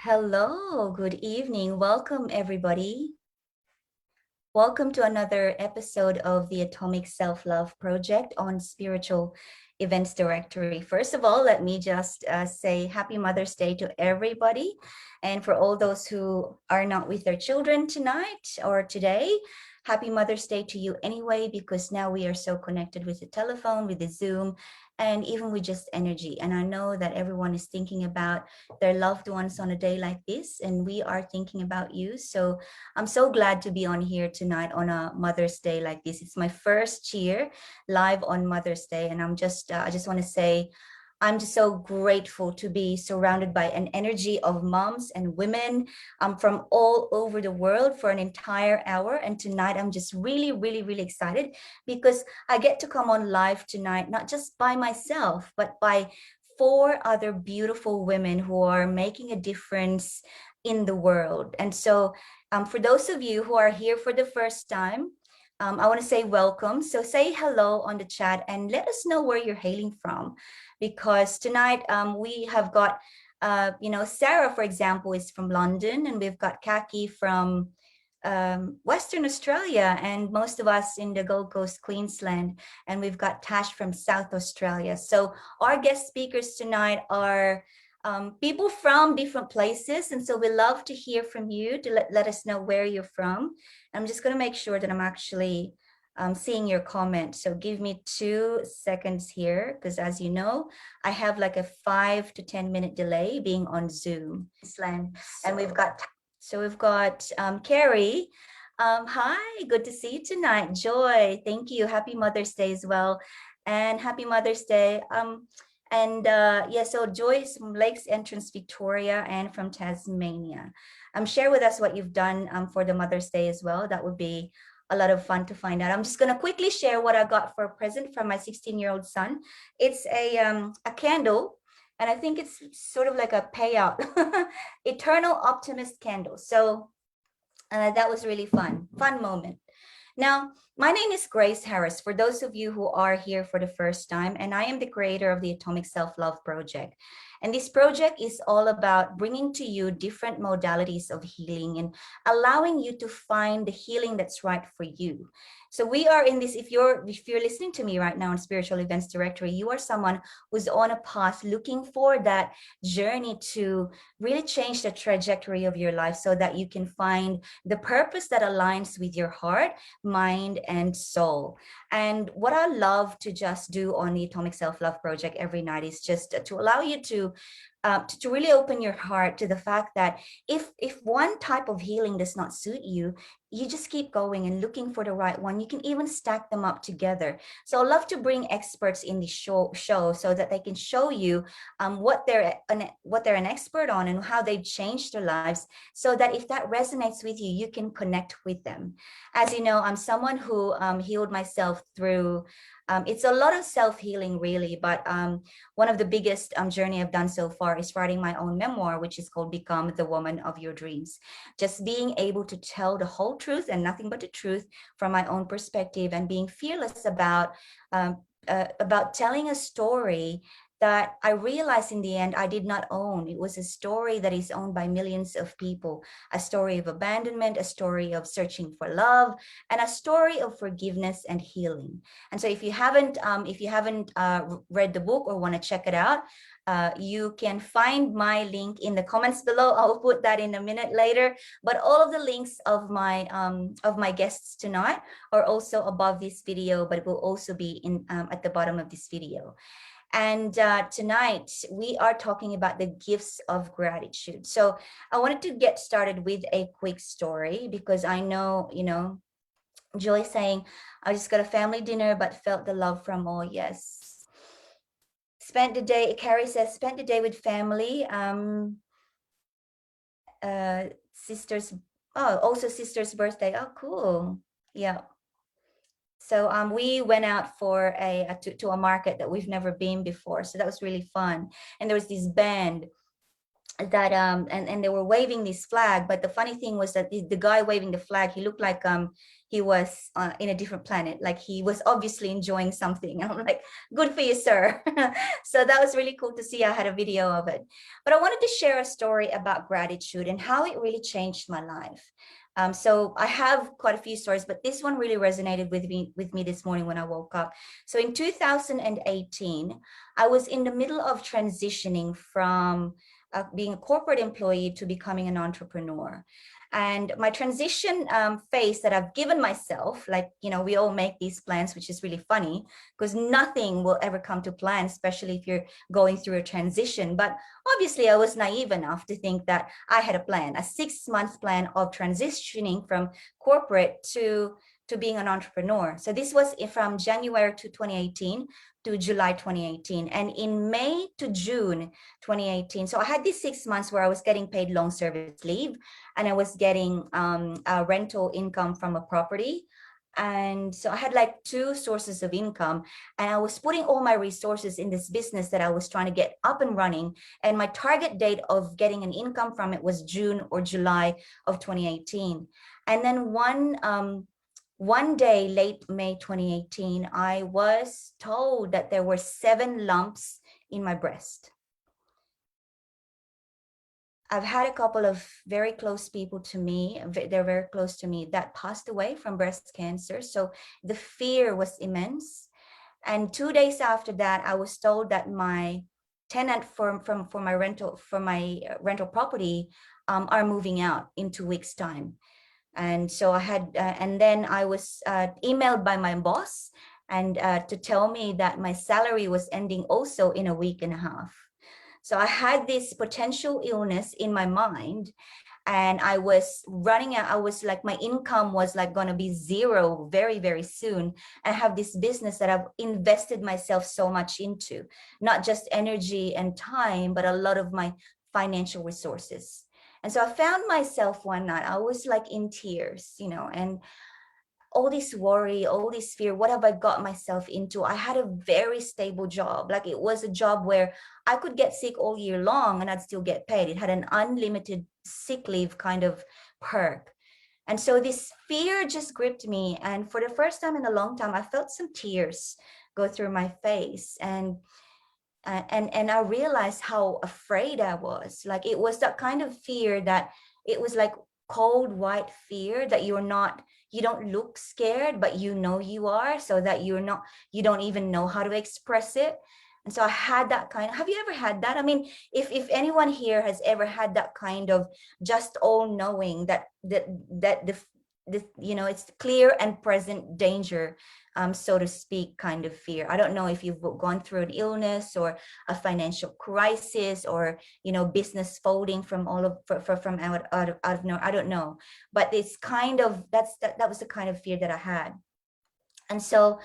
Hello, good evening. Welcome, everybody. Welcome to another episode of the Atomic Self-Love Project on Spiritual Events Directory. First of all, let me just say Happy Mother's Day to everybody. And for all those who are not with their children tonight or today, Happy Mother's Day to you anyway, because now we are so connected with the telephone, with the Zoom, and even with just energy. And I know that everyone is thinking about their loved ones on a day like this, and we are thinking about you. So I'm so glad to be on here tonight on a Mother's Day like this. It's my first year live on Mother's Day, and I just want to say I'm just so grateful to be surrounded by an energy of moms and women from all over the world for an entire hour. And tonight, I'm just really excited because I get to come on live tonight, not just by myself, but by four other beautiful women who are making a difference in the world. And so for those of you who are here for the first time, I want to say welcome. So say hello on the chat and let us know where you're hailing from, because tonight we have got, Sarah, for example, is from London, and we've got Kaki from Western Australia, and most of us in the Gold Coast, Queensland, and we've got Tash from South Australia. So our guest speakers tonight are people from different places, and so we love to hear from you to let us know where you're from. I'm just going to make sure that I'm actually seeing your comment. So give me 2 seconds here, because as you know, I have like a 5 to 10 minute delay being on Zoom. And we've got Carrie. Hi, good to see you tonight. Joy, thank you. Happy Mother's Day as well. And happy Mother's Day. So Joy is from Lakes Entrance, Victoria, and from Tasmania. Share with us what you've done for the Mother's Day as well. That would be a lot of fun to find out. I'm just going to quickly share what I got for a present from my 16-year-old son. It's a candle, and I think it's sort of like a payout. Eternal Optimist candle. So that was really fun moment. Now, my name is Grace Harris, for those of you who are here for the first time, and I am the creator of the Atomic Self-Love Project. And this project is all about bringing to you different modalities of healing and allowing you to find the healing that's right for you. So we are in this, if you're listening to me right now on Spiritual Events Directory, you are someone who's on a path looking for that journey to really change the trajectory of your life so that you can find the purpose that aligns with your heart, mind, and soul. And what I love to just do on the Atomic Self-Love Project every night is just to allow you to really open your heart to the fact that if one type of healing does not suit you, you just keep going and looking for the right one. You can even stack them up together. So I love to bring experts in the show so that they can show you what they're an expert on and how they've changed their lives, so that if that resonates with you, you can connect with them. As you know, I'm someone who healed myself through it's a lot of self-healing really, but one of the biggest journey I've done so far is writing my own memoir, which is called Become the Woman of Your Dreams. Just being able to tell the whole truth and nothing but the truth from my own perspective, and being fearless about telling a story that I realized in the end I did not own. It was a story that is owned by millions of people, a story of abandonment, a story of searching for love, and a story of forgiveness and healing. And so if you haven't read the book or want to check it out, you can find my link in the comments below. I'll put that in a minute later, but all of the links of my guests tonight are also above this video, but it will also be in at the bottom of this video. And tonight we are talking about the gifts of gratitude. So I wanted to get started with a quick story, because I know, Joy saying, I just got a family dinner, but felt the love from all. Yes. Spent the day, Carrie says, spent the day with family. Sister's, also sister's birthday. Oh, cool. Yeah. So we went out for to a market that we've never been before. So that was really fun. And there was this band that and they were waving this flag, but the funny thing was that the guy waving the flag, he looked like he was in a different planet, like he was obviously enjoying something. I'm like, good for you, sir. So that was really cool to see. I had a video of it. But I wanted to share a story about gratitude and how it really changed my life. So I have quite a few stories, but this one really resonated with me this morning when I woke up. So in 2018, I was in the middle of transitioning from being a corporate employee to becoming an entrepreneur. And my transition phase that I've given myself, like, you know, we all make these plans, which is really funny because nothing will ever come to plan, especially if you're going through a transition. But obviously, I was naive enough to think that I had a plan, a 6 month plan of transitioning from corporate to being an entrepreneur. So this was from January to 2018 to July 2018. And in May to June 2018, so I had these 6 months where I was getting paid long service leave, and I was getting a rental income from a property. And so I had like two sources of income, and I was putting all my resources in this business that I was trying to get up and running. And my target date of getting an income from it was June or July of 2018. And then one day, late May 2018, I was told that there were 7 lumps in my breast. I've had a couple of very close people to me, they're very close to me, that passed away from breast cancer. So the fear was immense. And 2 days after that, I was told that my tenant for my rental property are moving out in 2 weeks' time. And so I had, and then I was emailed by my boss and to tell me that my salary was ending also in a week and a half. So I had this potential illness in my mind, and I was running out. I was like, my income was like going to be zero very, very soon. I have this business that I've invested myself so much into, not just energy and time, but a lot of my financial resources. And so I found myself one night, I was like in tears, you know, and all this worry, all this fear, what have I got myself into? I had a very stable job. Like, it was a job where I could get sick all year long and I'd still get paid. It had an unlimited sick leave kind of perk. And so this fear just gripped me. And for the first time in a long time, I felt some tears go through my face. And I realized how afraid I was. Like, it was that kind of fear that it was like cold white fear that you don't look scared, but you know you are, so that you don't even know how to express it. And so I had that kind of, have you ever had that? I mean, if anyone here has ever had that kind of just all knowing that the you know, it's clear and present danger, so to speak, kind of fear. I don't know if you've gone through an illness or a financial crisis, or, you know, business folding from all of from out of nowhere. I don't know, but it's kind of, that was the kind of fear that I had. And so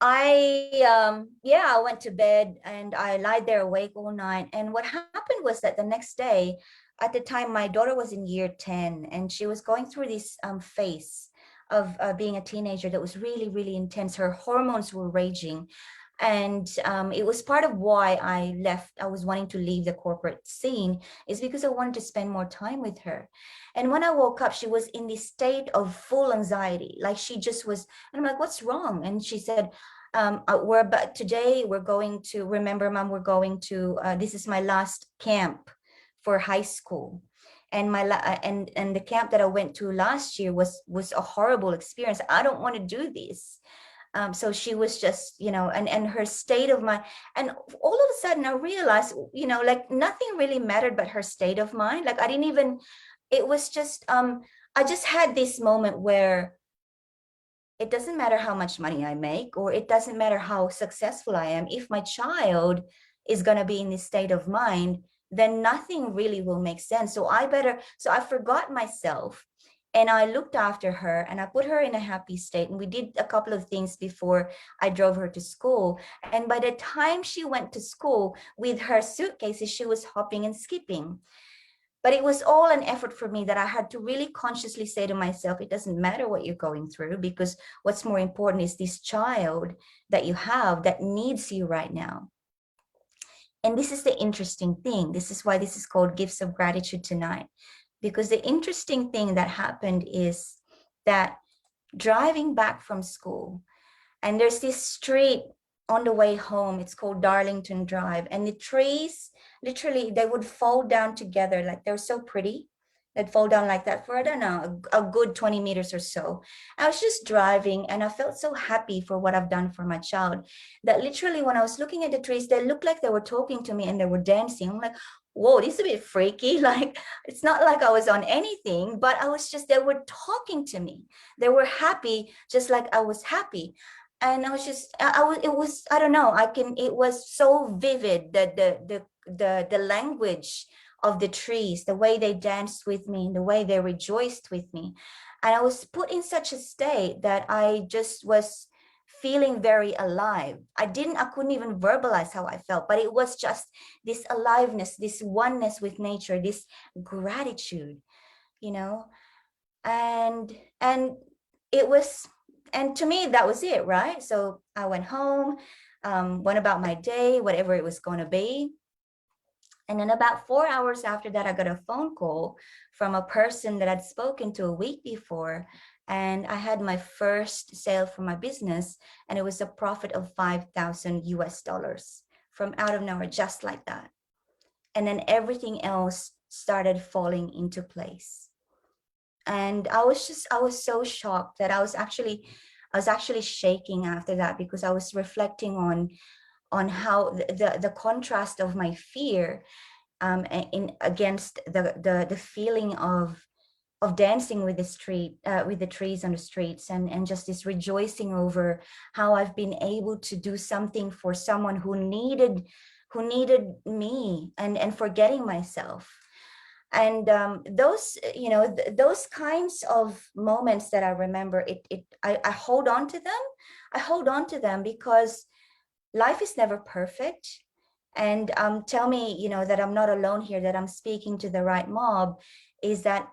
I went to bed and I lied there awake all night. And what happened was that the next day, at the time, my daughter was in year 10, and she was going through this phase of being a teenager that was really, really intense. Her hormones were raging. And it was part of why I left. I was wanting to leave the corporate scene, is because I wanted to spend more time with her. And when I woke up, she was in this state of full anxiety. Like, she just was, and I'm like, what's wrong? And she said, today we're going to, remember, mom, we're going to, this is my last camp for high school. And and the camp that I went to last year was a horrible experience. I don't want to do this. So she was just, you know, and her state of mind, and all of a sudden I realized, you know, like, nothing really mattered but her state of mind. Like, I didn't even, it was just, I just had this moment where it doesn't matter how much money I make, or it doesn't matter how successful I am. If my child is going to be in this state of mind, then nothing really will make sense. So I forgot myself, and I looked after her, and I put her in a happy state. And we did a couple of things before I drove her to school. And by the time she went to school with her suitcases, she was hopping and skipping. But it was all an effort for me, that I had to really consciously say to myself, it doesn't matter what you're going through, because what's more important is this child that you have that needs you right now. And this is the interesting thing. This is why this is called Gifts of Gratitude tonight. Because the interesting thing that happened is that driving back from school, and there's this street on the way home, it's called Darlington Drive, and the trees, literally, they would fall down together. Like, they're so pretty. They'd fall down like that for, I don't know, a good 20 meters or so. I was just driving and I felt so happy for what I've done for my child, that literally when I was looking at the trees, they looked like they were talking to me and they were dancing. I'm like, whoa, this is a bit freaky. Like, it's not like I was on anything, but I was just, they were talking to me. They were happy, just like I was happy. And I was just, I was, it was, I don't know, it was so vivid, that the language of the trees, the way they danced with me, the way they rejoiced with me. And I was put in such a state that I just was feeling very alive. I couldn't even verbalize how I felt, but it was just this aliveness, this oneness with nature, this gratitude, you know. And it was, and to me, that was it, right? So I went home, went about my day, whatever it was going to be. And then about 4 hours after that, I got a phone call from a person that I'd spoken to a week before. And I had my first sale for my business, and it was a profit of 5,000 US dollars from out of nowhere, just like that. And then everything else started falling into place. And I was so shocked that I was actually shaking after that, because I was reflecting on how the contrast of my fear in against the feeling of dancing with the trees on the streets, and just this rejoicing over how I've been able to do something for someone who needed me, and forgetting myself. And those, those kinds of moments that I remember, I hold on to them. I hold on to them because life is never perfect. And tell me, that I'm not alone here, that I'm speaking to the right mob, is that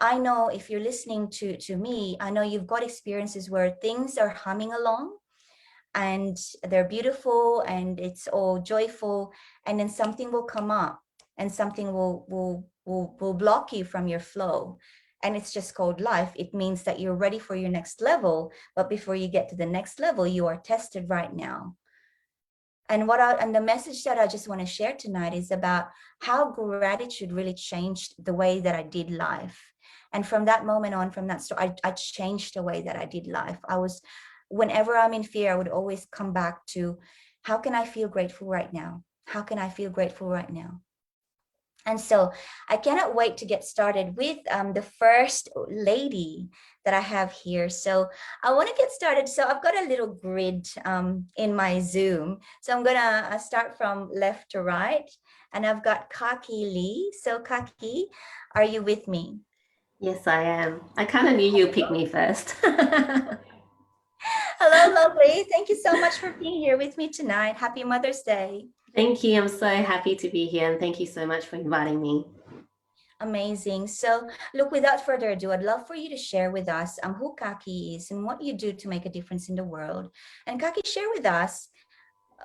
I know, if you're listening to me, I know you've got experiences where things are humming along and they're beautiful and it's all joyful, and then something will come up and something will block you from your flow. And it's just called life. It means that you're ready for your next level, but before you get to the next level, you are tested right now. And the message that I just want to share tonight is about how gratitude really changed the way that I did life. And from that moment on, from that story, I changed the way that I did life. Whenever I'm in fear, I would always come back to, how can I feel grateful right now? How can I feel grateful right now? And so I cannot wait to get started with the first lady that I have here. So I want to get started. So I've got a little grid in my Zoom. So I'm going to start from left to right. And I've got Kaki Lee. So Kaki, are you with me? Yes, I am. I kind of knew you'd pick me first. Hello, lovely. Thank you so much for being here with me tonight. Happy Mother's Day. Thank you. I'm so happy to be here, and thank you so much for inviting me. Amazing. So look, without further ado, I'd love for you to share with us who Kaki is and what you do to make a difference in the world. And Kaki, share with us,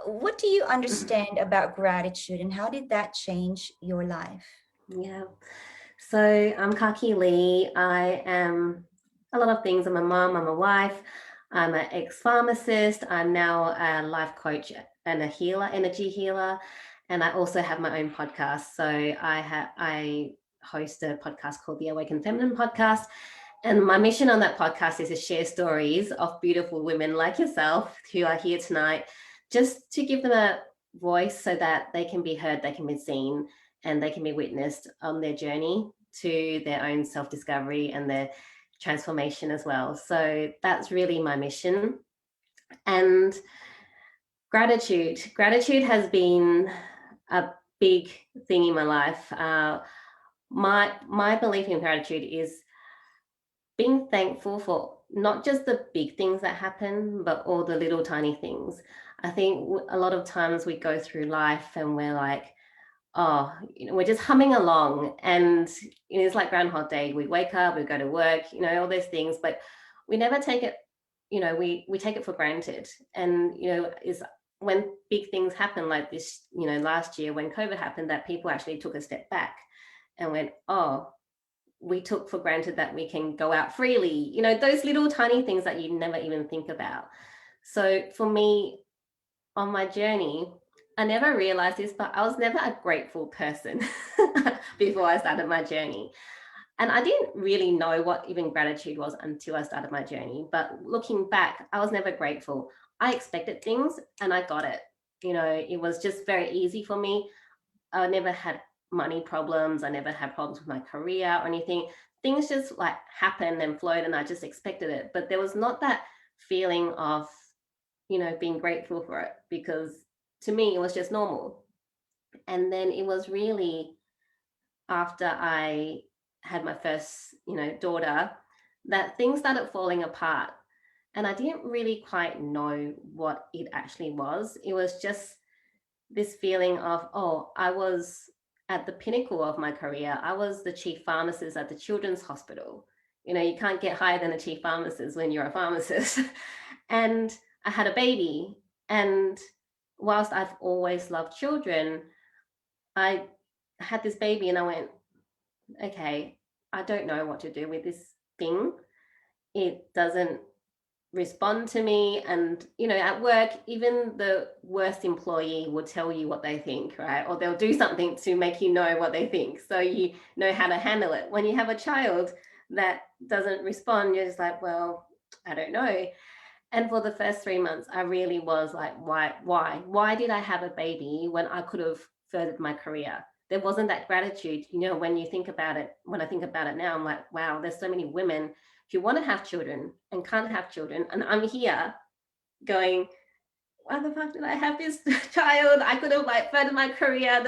what do you understand about gratitude and how did that change your life? Yeah. So I'm Kaki Lee. I am a lot of things. I'm a mom, I'm a wife, I'm an ex-pharmacist. I'm now a life coach and a healer, energy healer. And I also have my own podcast. So I host a podcast called the Awakened Feminine Podcast. And my mission on that podcast is to share stories of beautiful women like yourself who are here tonight, just to give them a voice so that they can be heard, they can be seen, and they can be witnessed on their journey to their own self-discovery and their transformation as well. So that's really my mission. And gratitude has been a big thing in my life. My belief in gratitude is being thankful for not just the big things that happen, but all the little tiny things. I think a lot of times we go through life and we're like, oh, we're just humming along, and it's like Groundhog Day. We wake up, we go to work, all those things, but we never take it, we take it for granted. And, when big things happen like this, last year when COVID happened, that people actually took a step back and went, oh, we took for granted that we can go out freely, those little tiny things that you never even think about. So for me, on my journey, I never realized this, but I was never a grateful person before I started my journey. And I didn't really know what even gratitude was until I started my journey. But looking back, I was never grateful. I expected things and I got it. It was just very easy for me. I never had money problems. I never had problems with my career or anything. Things just like happened and flowed and I just expected it. But there was not that feeling of, being grateful for it, because to me, it was just normal. And then it was really after I had my first, daughter, that things started falling apart. And I didn't really quite know what it actually was. It was just this feeling of, oh, I was at the pinnacle of my career. I was the chief pharmacist at the children's hospital. You can't get higher than a chief pharmacist when you're a pharmacist. And I had a baby. And whilst I've always loved children, I had this baby and I went, okay, I don't know what to do with this thing. It doesn't respond to me. And, at work, even the worst employee will tell you what they think, right? Or they'll do something to make you know what they think. So you know how to handle it. When you have a child that doesn't respond, you're just like, well, I don't know. And for the first 3 months, I really was like, why did I have a baby when I could have furthered my career? There wasn't that gratitude. When you think about it, when I think about it now, I'm like, wow, there's so many women who want to have children and can't have children. And I'm here going, why the fuck did I have this child? I could have like furthered my career,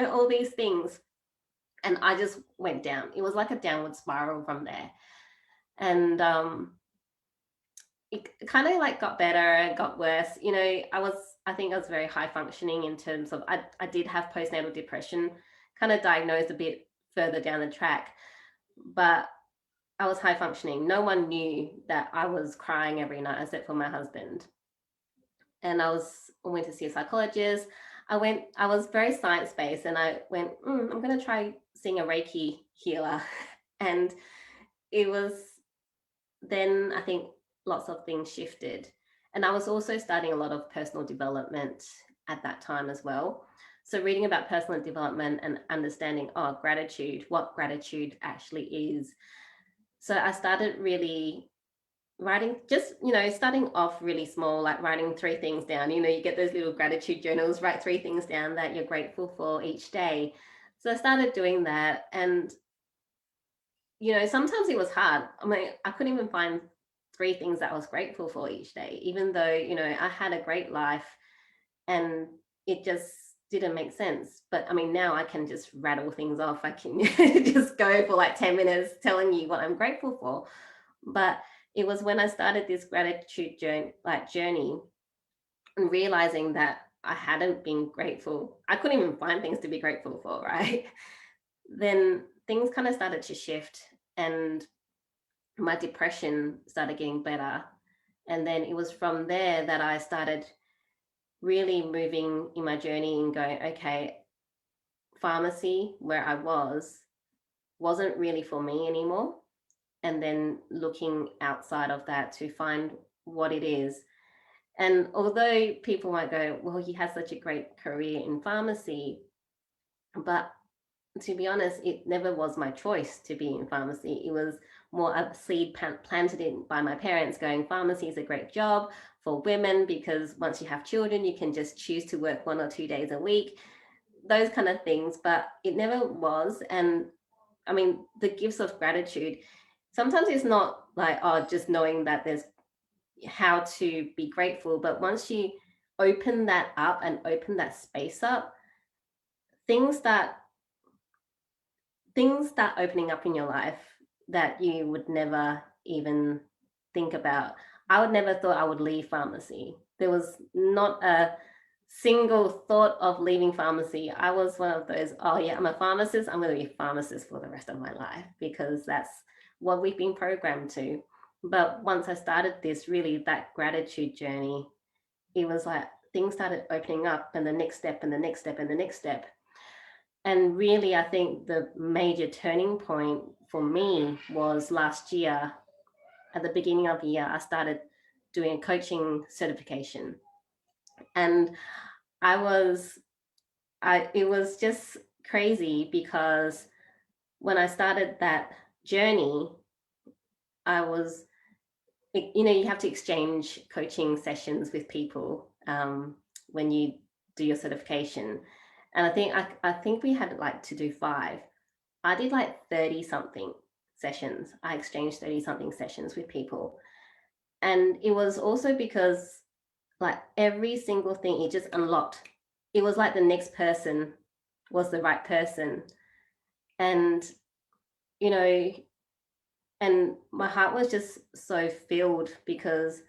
all these things. And I just went down. It was like a downward spiral from there. And it kind of like got better, got worse. I think I was very high functioning in terms of, I did have postnatal depression, kind of diagnosed a bit further down the track, but I was high functioning. No one knew that I was crying every night except for my husband. And I went to see a psychologist. I was very science-based and I went, I'm going to try seeing a Reiki healer. And it was then, I think, lots of things shifted. And I was also studying a lot of personal development at that time as well. So reading about personal development and understanding, gratitude, what gratitude actually is. So I started really writing, just, starting off really small, like writing 3 things down. You get those little gratitude journals, write 3 things down that you're grateful for each day. So I started doing that. And, sometimes it was hard. I mean, I couldn't even find 3 things that I was grateful for each day, even though, I had a great life and it just didn't make sense. But I mean, now I can just rattle things off. I can just go for like 10 minutes telling you what I'm grateful for. But it was when I started this gratitude journey and realizing that I hadn't been grateful. I couldn't even find things to be grateful for, right? Then things kind of started to shift and my depression started getting better. And then it was from there that I started really moving in my journey and going, okay, pharmacy where I wasn't really for me anymore. And then looking outside of that to find what it is. And although people might go, well, he has such a great career in pharmacy, but to be honest, it never was my choice to be in pharmacy. It was more a seed planted in by my parents going, pharmacy is a great job for women because once you have children, you can just choose to work 1 or 2 days a week, those kind of things. But it never was. And I mean, the gifts of gratitude, sometimes it's not like, just knowing that there's how to be grateful. But once you open that up and open that space up, things start opening up in your life that you would never even think about. I would never thought I would leave pharmacy. There was not a single thought of leaving pharmacy. I was one of those, I'm a pharmacist. I'm going to be a pharmacist for the rest of my life because that's what we've been programmed to. But once I started this, really that gratitude journey, it was like things started opening up, and the next step and the next step and the next step. And really, I think the major turning point for me was last year. At the beginning of the year, I started doing a coaching certification. And it was just crazy, because when I started that journey, you have to exchange coaching sessions with people when you do your certification. And I think we had like to do 5. I did like 30 something sessions. I exchanged 30 something sessions with people. And it was also because like every single thing, it just unlocked. It was like the next person was the right person. And, you know, and my heart was just so filled, because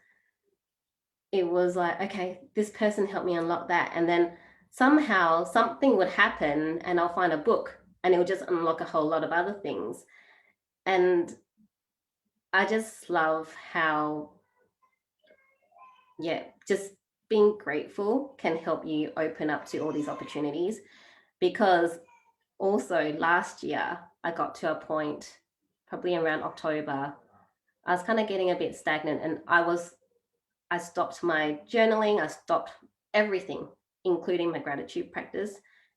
it was like, okay, this person helped me unlock that. And then somehow something would happen and I'll find a book and it will just unlock a whole lot of other things. And I just love how, just being grateful can help you open up to all these opportunities. Because also last year, I got to a point, probably around October, I was kind of getting a bit stagnant, and I stopped my journaling, I stopped everything, including my gratitude practice.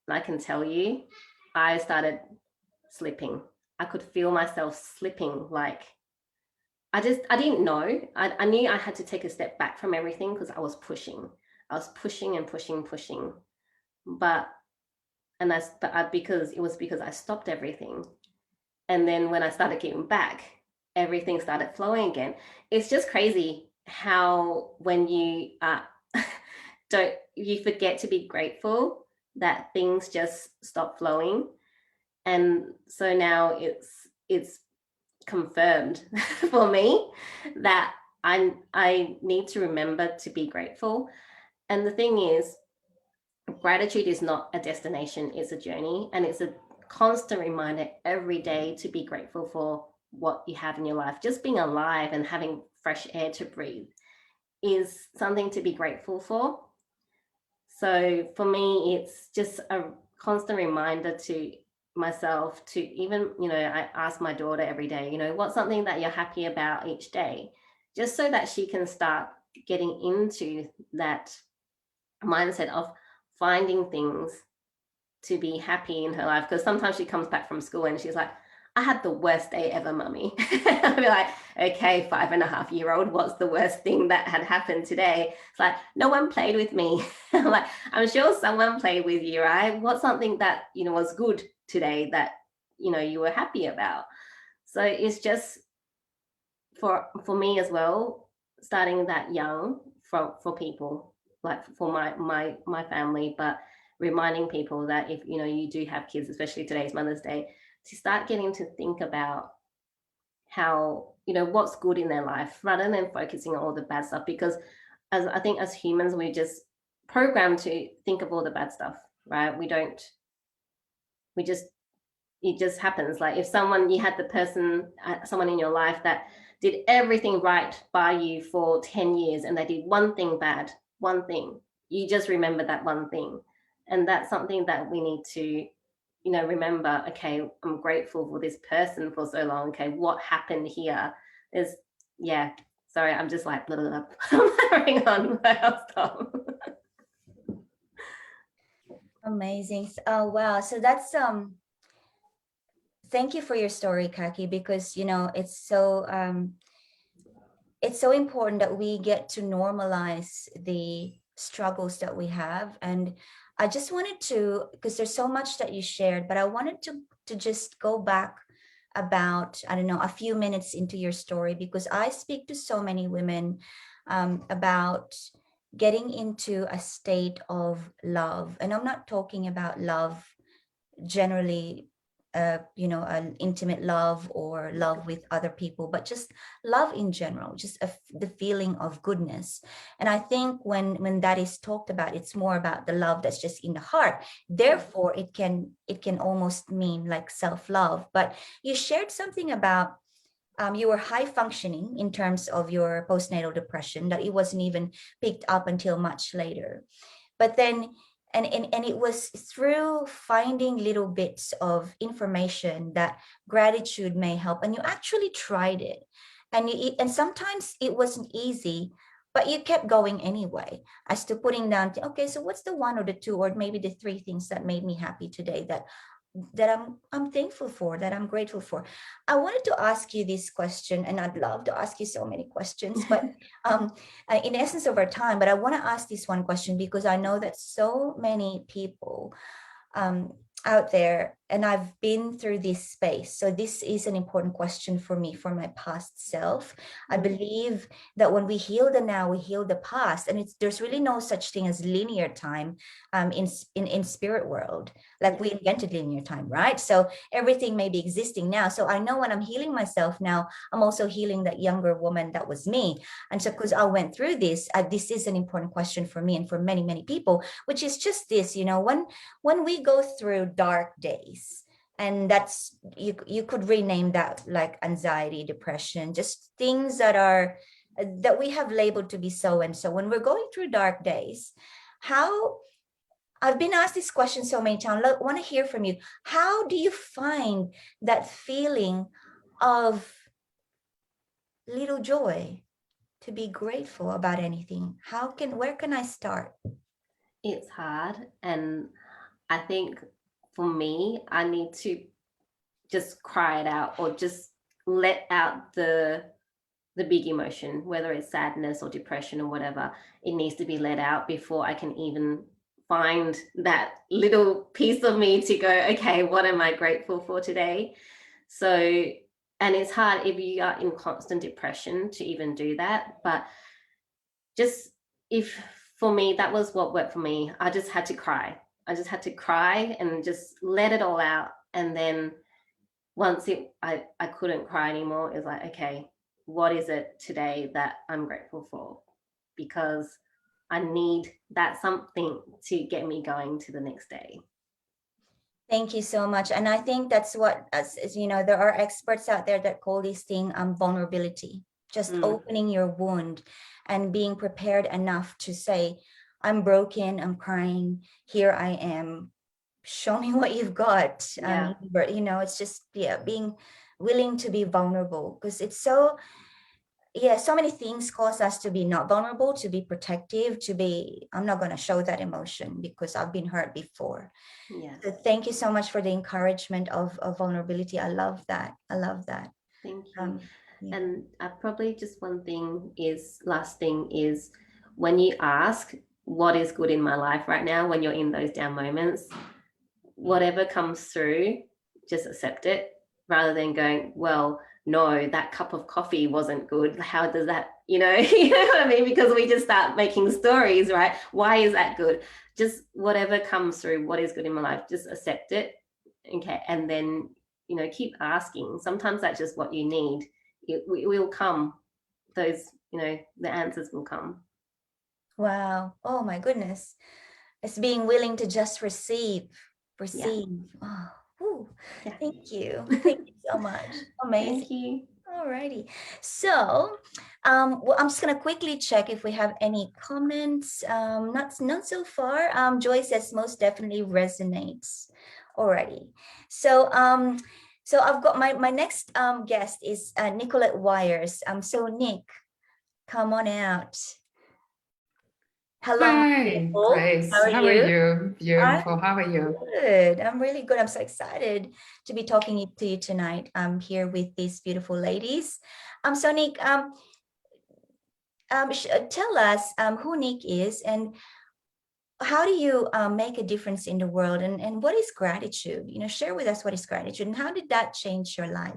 And I can tell you, I started slipping. I could feel myself slipping. Like, I didn't know. I knew I had to take a step back from everything, because I was pushing. I was pushing and pushing. But because I stopped everything. And then when I started getting back, everything started flowing again. It's just crazy how when you don't, you forget to be grateful, that things just stop flowing. And so now it's confirmed for me that I need to remember to be grateful. And the thing is, gratitude is not a destination, it's a journey, and it's a constant reminder every day to be grateful for what you have in your life. Just being alive and having fresh air to breathe is something to be grateful for. So for me, it's just a constant reminder to myself to even, I ask my daughter every day, what's something that you're happy about each day, just so that she can start getting into that mindset of finding things to be happy in her life. Because sometimes she comes back from school and she's like, I had the worst day ever, mummy. I'll be like, okay, 5.5-year-old, what's the worst thing that had happened today? It's like, no one played with me. I'm like, I'm sure someone played with you, right? What's something that, was good today that, you were happy about? So it's just for me as well, starting that young for people, like for my family, but reminding people that if, you do have kids, especially today's Mother's Day, to start getting to think about how, what's good in their life, rather than focusing on all the bad stuff. Because I think as humans, we just programmed to think of all the bad stuff, right? It just happens. Like if you had someone in your life that did everything right by you for 10 years and they did one thing bad, one thing, you just remember that one thing. And that's something that we need to, remember. Okay, I'm grateful for this person for so long. Okay, what happened here? Sorry, I'm just like, blah, blah, blah. I'm carrying on, but I'll stop. Amazing. Oh, wow. So that's, thank you for your story, Kaki, because, it's so important that we get to normalize the struggles that we have. And I just wanted to, because there's so much that you shared, but I wanted to just go back about, I don't know, a few minutes into your story, because I speak to so many women about getting into a state of love. And I'm not talking about love generally, an intimate love or love with other people, but just love in general, just the feeling of goodness. And I think when that is talked about, it's more about the love that's just in the heart. Therefore, it can almost mean like self-love. But you shared something about you were high functioning in terms of your postnatal depression, that it wasn't even picked up until much later. But then, and it was through finding little bits of information that gratitude may help, and you actually tried it. And sometimes it wasn't easy, but you kept going anyway, as to putting down, okay, so what's the one or the two or maybe the three things that made me happy today, that I'm thankful for, that I'm grateful for. I wanted to ask you this question, and I'd love to ask you so many questions, but in essence of our time, but I want to ask this one question because I know that so many people um, out there, and I've been through this space. So this is an important question for me, for my past self. I believe that when we heal the now, we heal the past, and there's really no such thing as linear time in spirit world. Like we invented linear time, right? So everything may be existing now. So I know when I'm healing myself now, I'm also healing that younger woman that was me. And so because I went through this, this is an important question for me and for many, many people, which is just this, when we go through dark days, and that's, you could rename that like anxiety, depression, just things that we have labeled to be so and so. When we're going through dark days, how, I've been asked this question so many times, I want to hear from you. How do you find that feeling of little joy, to be grateful about anything? Where can I start? It's hard, and I think for me, I need to just cry it out, or just let out the big emotion, whether it's sadness or depression or whatever. It needs to be let out before I can even find that little piece of me to go, okay, what am I grateful for today? So, and it's hard if you are in constant depression to even do that. But just, if for me, that was what worked for me. I just had to cry. I just had to cry and just let it all out. And then once I couldn't cry anymore, it was like, okay, what is it today that I'm grateful for? Because I need that something to get me going to the next day. Thank you so much. And I think that's what, as there are experts out there that call this thing vulnerability, just opening your wound and being prepared enough to say, I'm broken, I'm crying, here I am, show me what you've got. Yeah. It's just, being willing to be vulnerable, because it's so many things cause us to be not vulnerable, to be protective, I'm not going to show that emotion because I've been hurt before. Yes. So thank you so much for the encouragement of vulnerability. I love that. Thank you. Yeah. And probably just last thing is, when you ask what is good in my life right now, when you're in those down moments, whatever comes through, just accept it, rather than going, well, no, that cup of coffee wasn't good. How does that, you know what I mean? Because we just start making stories, right? Why is that good? Just whatever comes through, what is good in my life, just accept it. Okay. And then, keep asking. Sometimes that's just what you need. It will come. The answers will come. Wow. Oh my goodness. It's being willing to just receive. Yeah. Oh, whew. Yeah. Thank you. Thank you so much. Amazing. Thank you. Alrighty. So, well, I'm just gonna quickly check if we have any comments. Not so far. Joy says most definitely resonates. Alrighty. So, so I've got my next guest is Nicolette Wires. So Nick, come on out. Hello, Hi, people. Grace. How are How are you? you? I'm Beautiful. How are you? good. I'm really good. I'm so excited to be talking to you tonight. I'm here with these beautiful ladies. So Nick, tell us who Nick is, and how do you make a difference in the world, and what is gratitude? Share with us what is gratitude and how did that change your life?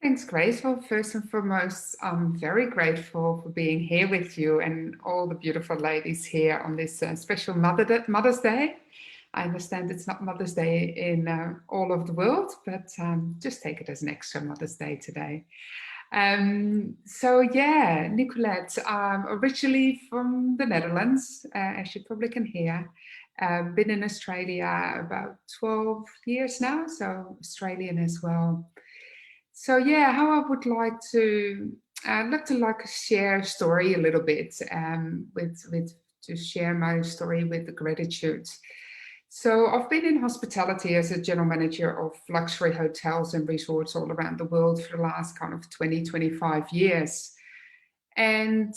Thanks, Grace. Well, first and foremost, I'm very grateful for being here with you and all the beautiful ladies here on this special Mother's Day. I understand it's not Mother's Day in all of the world, but just take it as an extra Mother's Day today. So yeah, Nicolette, originally from the Netherlands, as you probably can hear. Been in Australia about 12 years now, so Australian as well. So yeah, how I would like to, I'd like to share a story a little bit, to share my story with the gratitude. So I've been in hospitality as a general manager of luxury hotels and resorts all around the world for the last kind of 20, 25 years. And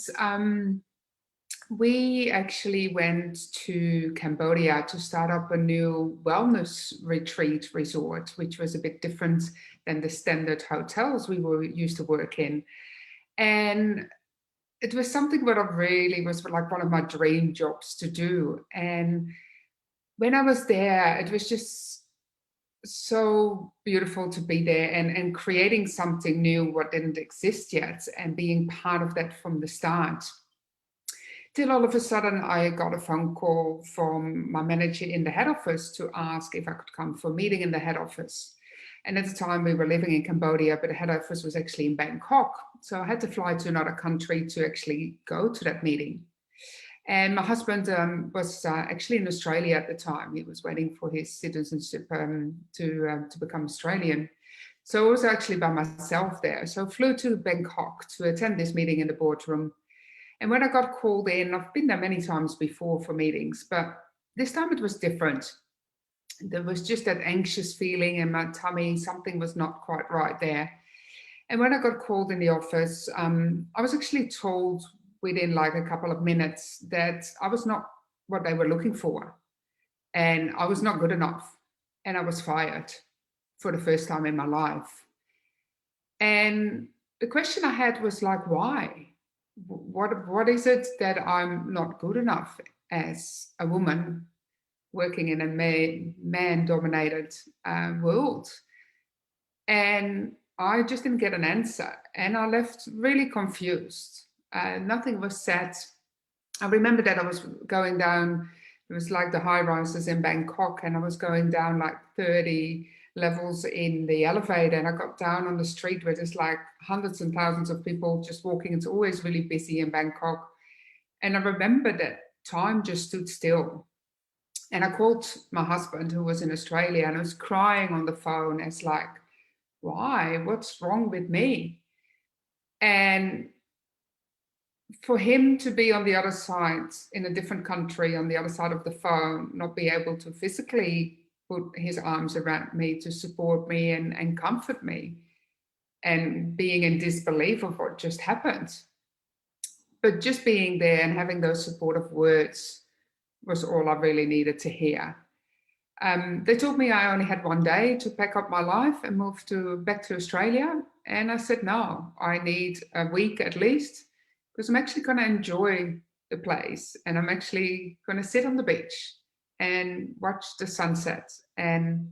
we actually went to Cambodia to start up a new wellness retreat resort, which was a bit different than the standard hotels we were used to work in. And it was something that I really was like one of my dream jobs to do. And when I was there, it was just so beautiful to be there and creating something new what didn't exist yet and being part of that from the start. Till all of a sudden I got a phone call from my manager in the head office to ask if I could come for a meeting in the head office. And at the time we were living in Cambodia, but the head office was actually in Bangkok. So I had to fly to another country to actually go to that meeting. And my husband was actually in Australia at the time. He was waiting for his citizenship to become Australian. So I was actually by myself there. So I flew to Bangkok to attend this meeting in the boardroom. And when I got called in, I've been there many times before for meetings, but this time it was different. There was just that anxious feeling in my tummy, something was not quite right there. And when I got called in the office, I was actually told within like a couple of minutes that I was not what they were looking for. And I was not good enough. And I was fired for the first time in my life. And the question I had was like, why? What is it that I'm not good enough as a woman working in a man-dominated world? And I just didn't get an answer. And I left really confused. Nothing was said. I remember that I was going down, it was like the high rises in Bangkok, and I was going down like 30 levels in the elevator, and I got down on the street where there's like hundreds and thousands of people just walking. It's always really busy in Bangkok. And I remember that time just stood still. And I called my husband, who was in Australia, and I was crying on the phone as like, why? What's wrong with me? And for him to be on the other side, in a different country, on the other side of the phone, not be able to physically put his arms around me to support me and comfort me, and being in disbelief of what just happened. But just being there and having those supportive words was all I really needed to hear. They told me I only had one day to pack up my life and move back to Australia. And I said, no, I need a week at least, because I'm actually going to enjoy the place. And I'm actually going to sit on the beach and watch the sunset and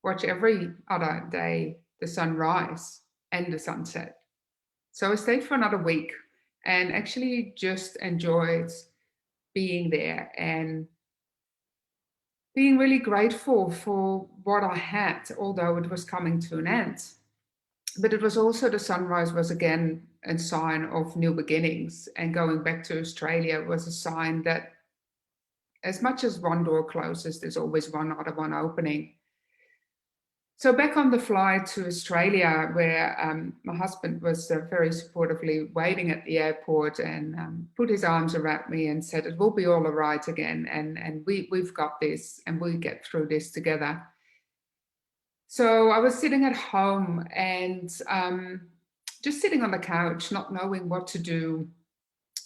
watch every other day the sunrise and the sunset. So I stayed for another week and actually just enjoyed being there and being really grateful for what I had, although it was coming to an end. But it was also, the sunrise was again a sign of new beginnings, and going back to Australia was a sign that as much as one door closes, there's always one other one opening. So back on the flight to Australia, where my husband was very supportively waiting at the airport and put his arms around me and said, it will be all right again, and we've got this, and we'll get through this together. So I was sitting at home and just sitting on the couch, not knowing what to do.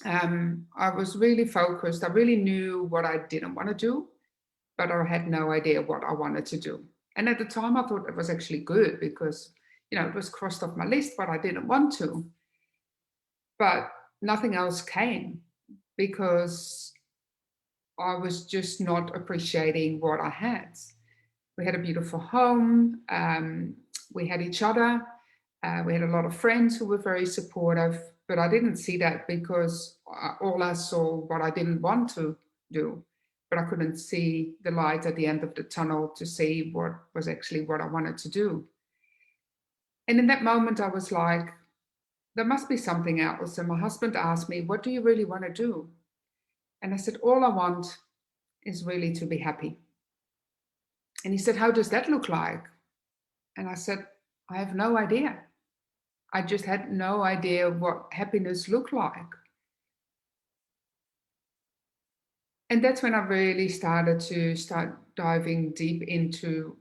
I was really focused. I really knew what I didn't want to do, but I had no idea what I wanted to do. And at the time, I thought it was actually good because, it was crossed off my list, but I didn't want to. But nothing else came because I was just not appreciating what I had. We had a beautiful home. We had each other. We had a lot of friends who were very supportive, but I didn't see that because all I saw what I didn't want to do. But I couldn't see the light at the end of the tunnel to see what was actually what I wanted to do. And in that moment, I was like, there must be something else. And my husband asked me, what do you really want to do? And I said, all I want is really to be happy. And he said, how does that look like? And I said, I have no idea. I just had no idea what happiness looked like. And that's when I really started to diving deep into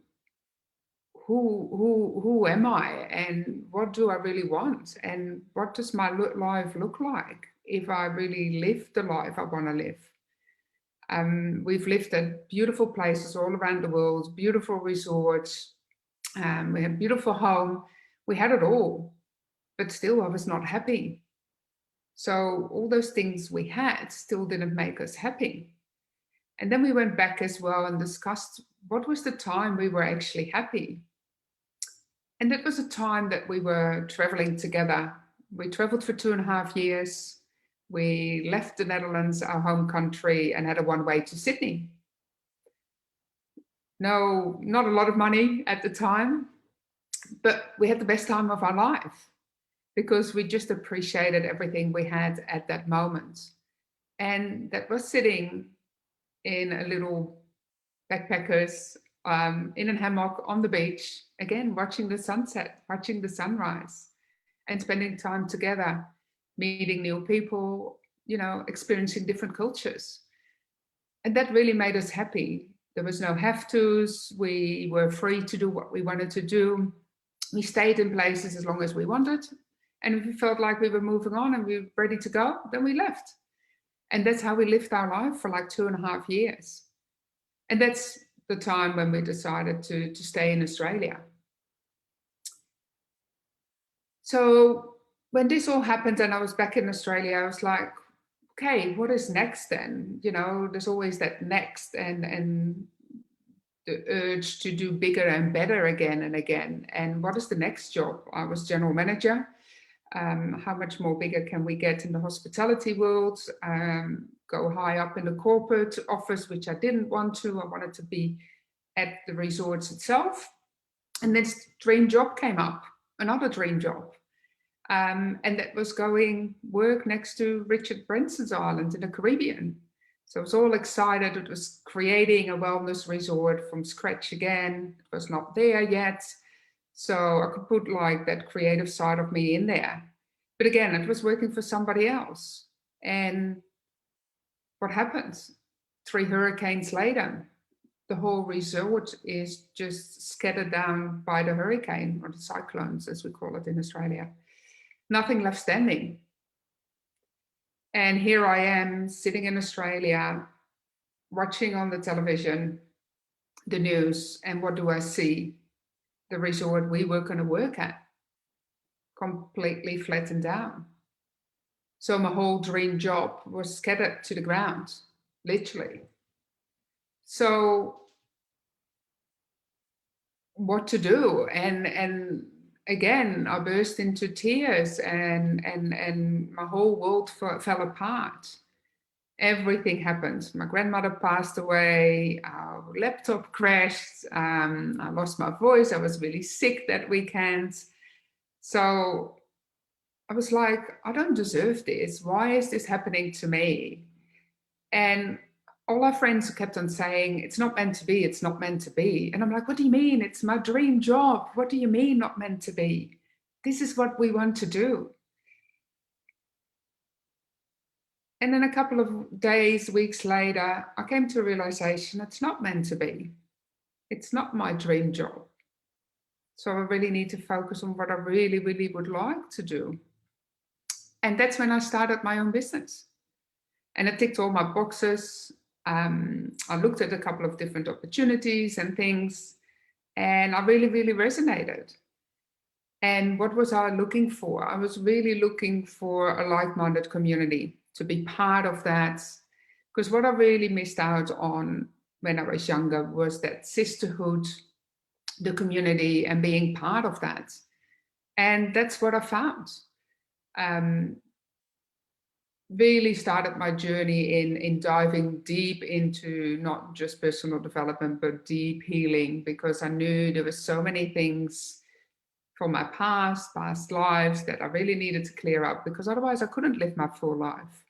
who am I, and what do I really want, and what does my life look like if I really live the life I want to live. We've lived at beautiful places all around the world, beautiful resorts, we had a beautiful home, we had it all, but still I was not happy. So all those things we had still didn't make us happy. And then we went back as well and discussed what was the time we were actually happy. And it was a time that we were traveling together. We traveled for 2.5 years. We left the Netherlands, our home country, and had a one-way to Sydney. No, not a lot of money at the time, but we had the best time of our life because we just appreciated everything we had at that moment. And that was sitting in a little backpackers in a hammock on the beach, again, watching the sunset, watching the sunrise, and spending time together, meeting new people, experiencing different cultures. And that really made us happy. There was no have-tos. We were free to do what we wanted to do. We stayed in places as long as we wanted. And if we felt like we were moving on and we were ready to go, then we left. And that's how we lived our life for like 2.5 years. And that's the time when we decided to stay in Australia. So when this all happened and I was back in Australia, I was like, okay, what is next then? There's always that next and the urge to do bigger and better again and again. And what is the next job? I was general manager. How much more bigger can we get in the hospitality world? Go high up in the corporate office, which I didn't want to. I wanted to be at the resorts itself. And this dream job came up, another dream job. And that was going work next to Richard Branson's island in the Caribbean. So I was all excited. It was creating a wellness resort from scratch again. It was not there yet. So I could put like that creative side of me in there. But again, it was working for somebody else. And what happens? 3 hurricanes later, the whole resort is just scattered down by the hurricane, or the cyclones, as we call it in Australia. Nothing left standing. And here I am sitting in Australia, watching on the television, the news, and what do I see? The resort we were going to work at, completely flattened down. So my whole dream job was scattered to the ground, literally. So what to do? And again, I burst into tears and my whole world fell apart. Everything happened. My grandmother passed away, our laptop crashed, I lost my voice, I was really sick that weekend. So I was like, I don't deserve this. Why is this happening to me? And all our friends kept on saying, it's not meant to be, it's not meant to be. And I'm like, what do you mean? It's my dream job. What do you mean not meant to be? This is what we want to do. And then a couple of days, weeks later, I came to a realization it's not meant to be. It's not my dream job. So I really need to focus on what I really, really would like to do. And that's when I started my own business. And it ticked all my boxes. I looked at a couple of different opportunities and things, and I really, really resonated. And what was I looking for? I was really looking for a like-minded community, to be part of that. Because what I really missed out on when I was younger was that sisterhood, the community, and being part of that. And that's what I found. Really started my journey in diving deep into not just personal development, but deep healing, because I knew there were so many things from my past lives that I really needed to clear up, because otherwise I couldn't live my full life.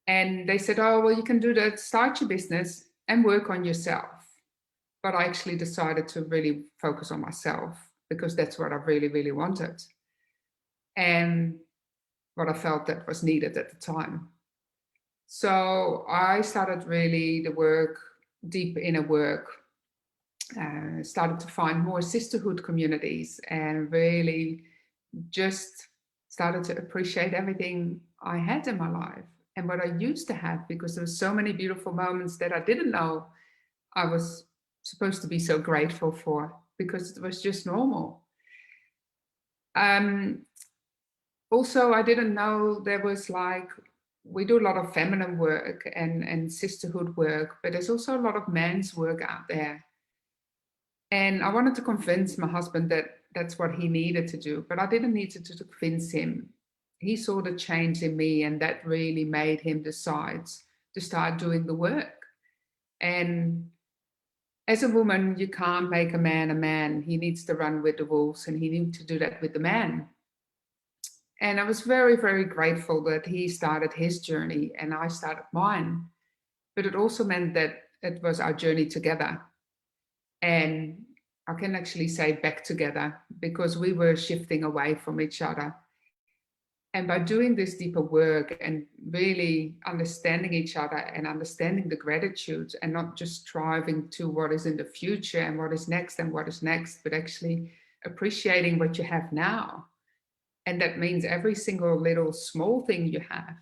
And they said, oh, well, you can do that, start your business and work on yourself. But I actually decided to really focus on myself, because that's what I really, really wanted. and what I felt that was needed at the time. So I started really the work, deep inner work, started to find more sisterhood communities, and really just started to appreciate everything I had in my life and what I used to have, because there were so many beautiful moments that I didn't know I was supposed to be so grateful for, because it was just normal. Also, I didn't know there was like, we do a lot of feminine work and sisterhood work, but there's also a lot of men's work out there. And I wanted to convince my husband that that's what he needed to do, but I didn't need to convince him. He saw the change in me, and that really made him decide to start doing the work. And as a woman, you can't make a man a man. He needs to run with the wolves, and he needs to do that with the man. And I was very, very grateful that he started his journey and I started mine. But it also meant that it was our journey together. And I can actually say back together, because we were shifting away from each other. And by doing this deeper work and really understanding each other and understanding the gratitude, and not just striving to what is in the future and what is next and what is next, but actually appreciating what you have now. And that means every single little small thing you have,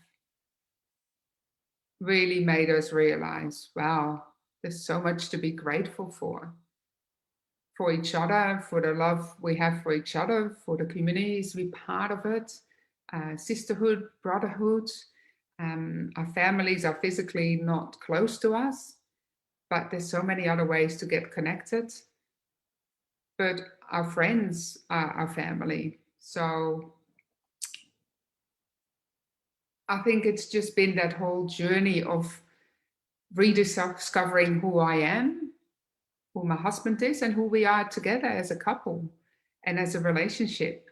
really made us realize, wow, there's so much to be grateful for each other, for the love we have for each other, for the communities we part of it, sisterhood, brotherhood. Our families are physically not close to us, but there's so many other ways to get connected. But our friends are our family. So I think it's just been that whole journey of rediscovering who I am, who my husband is, and who we are together as a couple and as a relationship.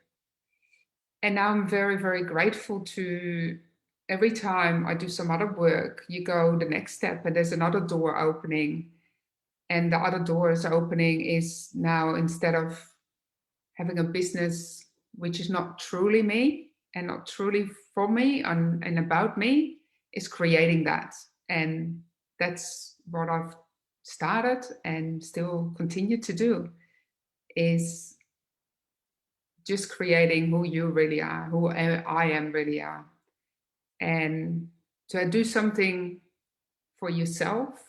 And now I'm very, very grateful to, every time I do some other work, you go the next step and there's another door opening. And the other door is opening is now, instead of having a business which is not truly me and not truly for me and about me, is creating that. And that's what I've started and still continue to do, is just creating who you really are, who I am really are. And to do something for yourself,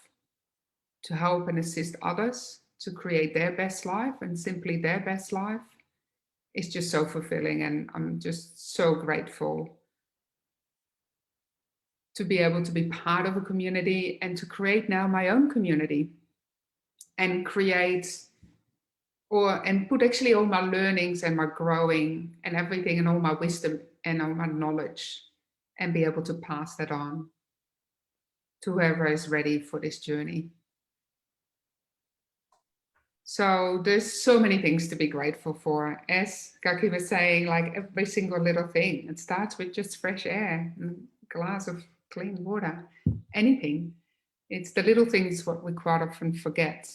to help and assist others to create their best life, and simply their best life, is just so fulfilling. And I'm just so grateful to be able to be part of a community and to create now my own community and create and put actually all my learnings and my growing and everything and all my wisdom and all my knowledge, and be able to pass that on to whoever is ready for this journey. So there's so many things to be grateful for. As Kaki was saying, like every single little thing, it starts with just fresh air, and a glass of clean water, anything. It's the little things what we quite often forget.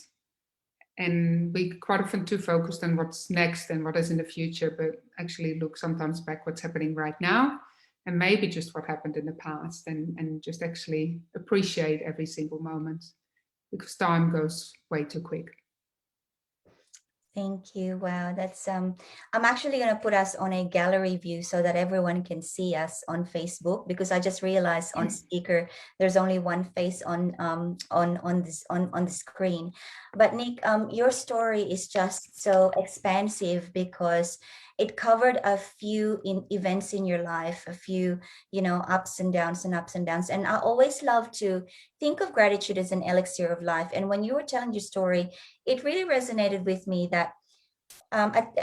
And we quite often too focused on what's next and what is in the future, but actually look sometimes back what's happening right now, and maybe just what happened in the past, and just actually appreciate every single moment, because time goes way too quick. Thank you. Wow, that's I'm actually going to put us on a gallery view so that everyone can see us on Facebook, because I just realized on speaker there's only one face on the screen. But Nick, your story is just so expansive, because it covered a few events in your life, a few, ups and downs and ups and downs. And I always love to think of gratitude as an elixir of life. And when you were telling your story, it really resonated with me that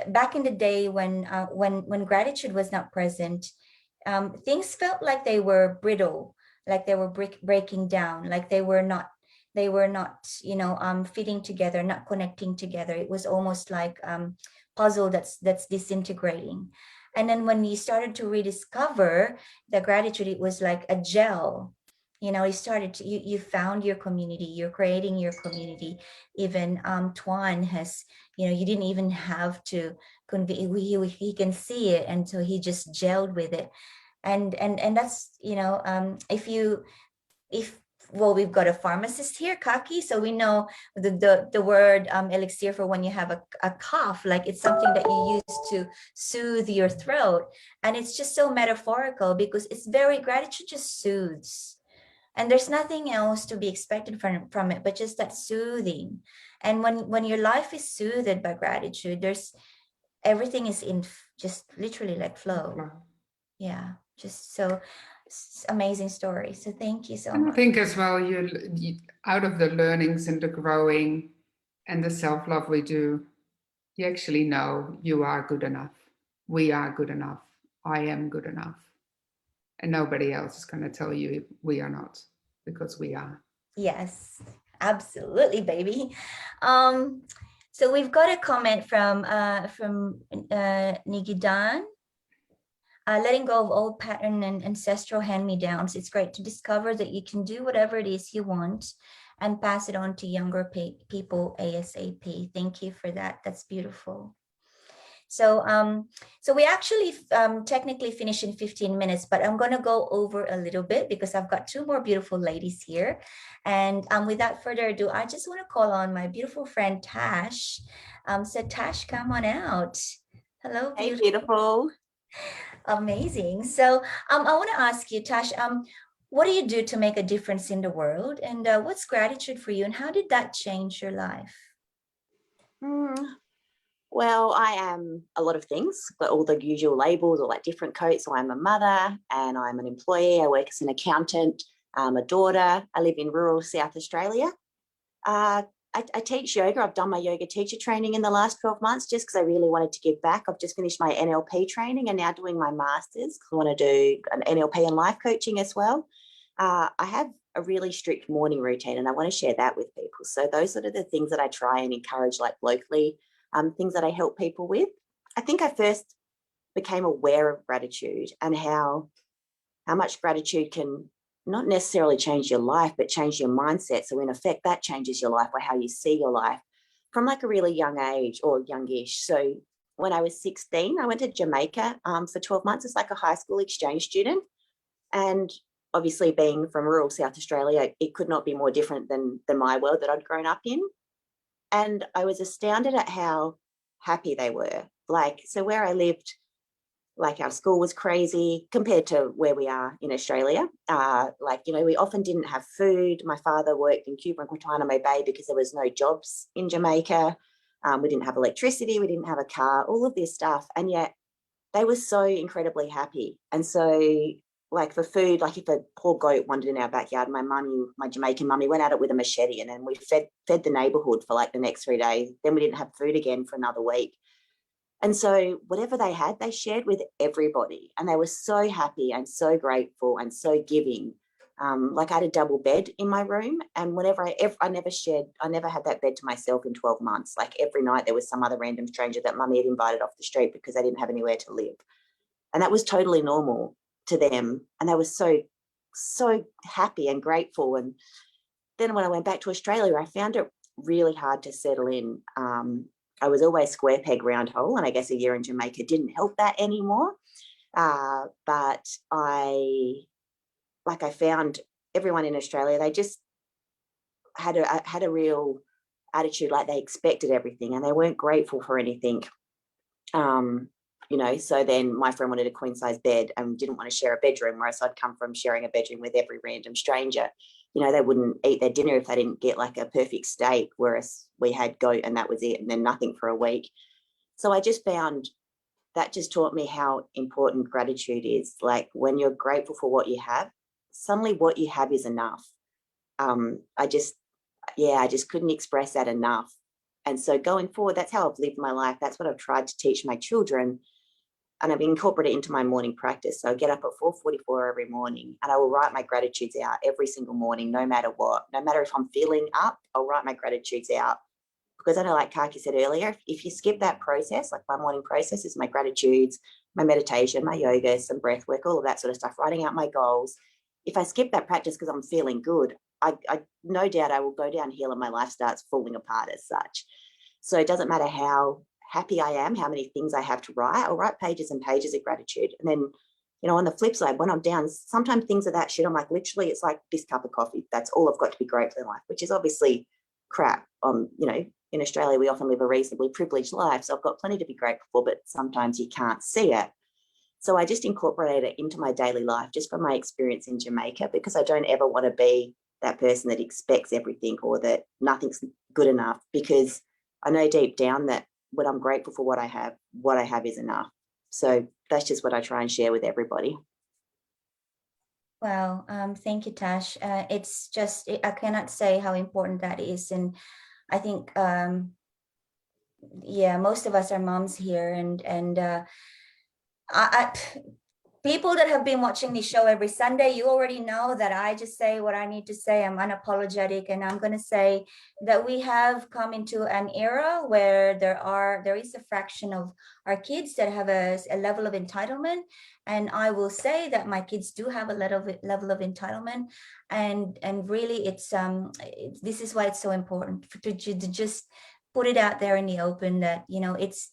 back in the day when gratitude was not present, things felt like they were brittle, like they were breaking down, like they were not fitting together, not connecting together. It was almost like puzzle that's disintegrating. And then when you started to rediscover the gratitude, it was like a gel, you started to, you found your community, you're creating your community. Even Tuan has, you didn't even have to convey, he can see it, and so he just gelled with it. And that's, if well, we've got a pharmacist here, Kaki, so we know the word elixir for when you have a cough, like it's something that you use to soothe your throat. And it's just so metaphorical, because it's very, gratitude just soothes. And there's nothing else to be expected from it, but just that soothing. And when your life is soothed by gratitude, there's everything is in just literally like flow. Yeah, just so amazing story. So thank you so And much. I think as well, you out of the learnings and the growing and the self-love we do, you actually know you are good enough. We are good enough. I am good enough. And nobody else is going to tell you we are not, because we are. Yes, absolutely, baby. So we've got a comment from Nigidan. Letting go of old pattern and ancestral hand-me-downs. It's great to discover that you can do whatever it is you want and pass it on to younger people ASAP. Thank you for that. That's beautiful. So so we actually technically finish in 15 minutes, but I'm going to go over a little bit because I've got two more beautiful ladies here. And without further ado, I just want to call on my beautiful friend Tash. So Tash, come on out. Hello, beautiful. Hey, beautiful. Amazing. So I want to ask you, Tash, what do you do to make a difference in the world? And what's gratitude for you? And how did that change your life? Well, I am a lot of things, but all the usual labels, all like different coats. So I'm a mother and I'm an employee. I work as an accountant. I'm a daughter. I live in rural South Australia. I teach yoga. I've done my yoga teacher training in the last 12 months just because I really wanted to give back. I've just finished my NLP training and now doing my master's. I want to do an NLP and life coaching as well. I have a really strict morning routine and I want to share that with people. So those are the things that I try and encourage, like locally, things that I help people with. I think I first became aware of gratitude and how much gratitude can not necessarily change your life, but change your mindset. So in effect, that changes your life or how you see your life from like a really young age or youngish. So when I was 16, I went to Jamaica for 12 months as like a high school exchange student. And obviously being from rural South Australia, it could not be more different than my world that I'd grown up in. And I was astounded at how happy they were. Like, so where I lived, like our school was crazy compared to where we are in Australia. We often didn't have food. My father worked in Cuba and Guantanamo Bay because there was no jobs in Jamaica. We didn't have electricity. We didn't have a car, all of this stuff. And yet they were so incredibly happy. And so like for food, like if a poor goat wandered in our backyard, my Jamaican mummy went at it with a machete and then we fed the neighborhood for like the next 3 days. Then we didn't have food again for another week. And so whatever they had, they shared with everybody. And they were so happy and so grateful and so giving. Like I had a double bed in my room. And whenever I never had that bed to myself in 12 months. Like every night there was some other random stranger that mummy had invited off the street because they didn't have anywhere to live. And that was totally normal to them. And they were so happy and grateful. And then when I went back to Australia, I found it really hard to settle in. I was always square peg, round hole, and I guess a year in Jamaica didn't help that anymore. But I found everyone in Australia, they just had a real attitude, like they expected everything and they weren't grateful for anything. So then my friend wanted a queen size bed and didn't want to share a bedroom, whereas I'd come from sharing a bedroom with every random stranger. They wouldn't eat their dinner if they didn't get like a perfect steak, whereas we had goat and that was it, and then nothing for a week. So I just found that just taught me how important gratitude is. Like when you're grateful for what you have, suddenly what you have is enough. I just couldn't express that enough. And so going forward, that's how I've lived my life. That's what I've tried to teach my children. And I've incorporated it into my morning practice. So I get up at 4:44 every morning and I will write my gratitudes out every single morning, no matter what. No matter if I'm feeling up, I'll write my gratitudes out. Because I know, like Kaki said earlier, if you skip that process, like my morning process is my gratitudes, my meditation, my yoga, some breath work, all of that sort of stuff, writing out my goals. if I skip that practice because I'm feeling good, I no doubt I will go downhill and my life starts falling apart as such. So it doesn't matter how happy I am, how many things I have to write. I'll write pages and pages of gratitude. And then, you know, on the flip side, when I'm down, sometimes things are that shit. I'm like, literally, it's like this cup of coffee. That's all I've got to be grateful in life, which is obviously crap. You know, in Australia, we often live a reasonably privileged life. So I've got plenty to be grateful for, but sometimes you can't see it. So I just incorporate it into my daily life just from my experience in Jamaica, because I don't ever want to be that person that expects everything or that nothing's good enough, because I know deep down that when I'm grateful for what I have is enough. So that's just what I try and share with everybody. Wow. Thank you, Tash. It's just, I cannot say how important that is. And I think, yeah, most of us are moms here, and I people that have been watching this show every Sunday, you already know that I just say what I need to say. I'm unapologetic, and I'm going to say that we have come into an era where there is a fraction of our kids that have a level of entitlement, and I will say that my kids do have a level of entitlement, and really this is why it's so important to just put it out there in the open that, you know, it's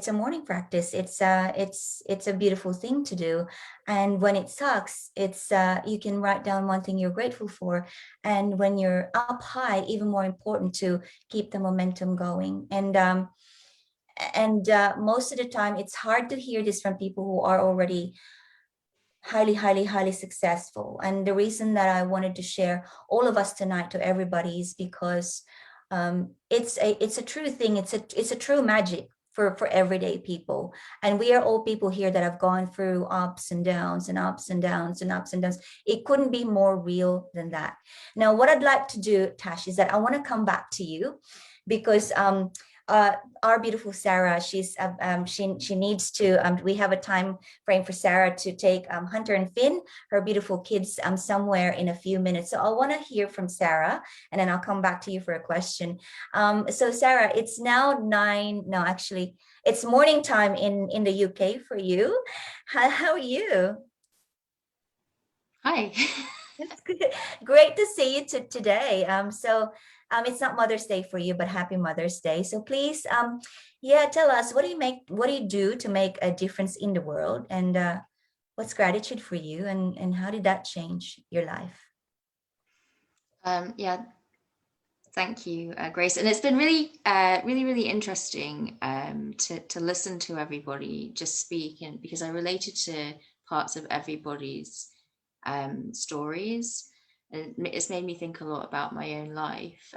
a morning practice. It's a beautiful thing to do. And when it sucks, it's you can write down one thing you're grateful for. And when you're up high, even more important to keep the momentum going. And most of the time, it's hard to hear this from people who are already highly successful. And the reason that I wanted to share all of us tonight to everybody is because it's a true thing. It's a true magic for everyday people. And we are all people here that have gone through ups and downs and ups and downs and ups and downs. It couldn't be more real than that. Now, what I'd like to do, Tash, is that I want to come back to you, because our beautiful Sarah, she needs to, we have a time frame for Sarah to take Hunter and Finn, her beautiful kids, somewhere in a few minutes. So I want to hear from Sarah, and then I'll come back to you for a question. So Sarah, it's now it's morning time in the UK for you. How are you? Hi. It's good. Great to see you today. It's not Mother's Day for you, but happy Mother's Day. So please, tell us, what do you do to make a difference in the world, and what's gratitude for you, and how did that change your life? Thank you, Grace. And it's been really interesting to listen to everybody just speak, and because I related to parts of everybody's stories, and it's made me think a lot about my own life.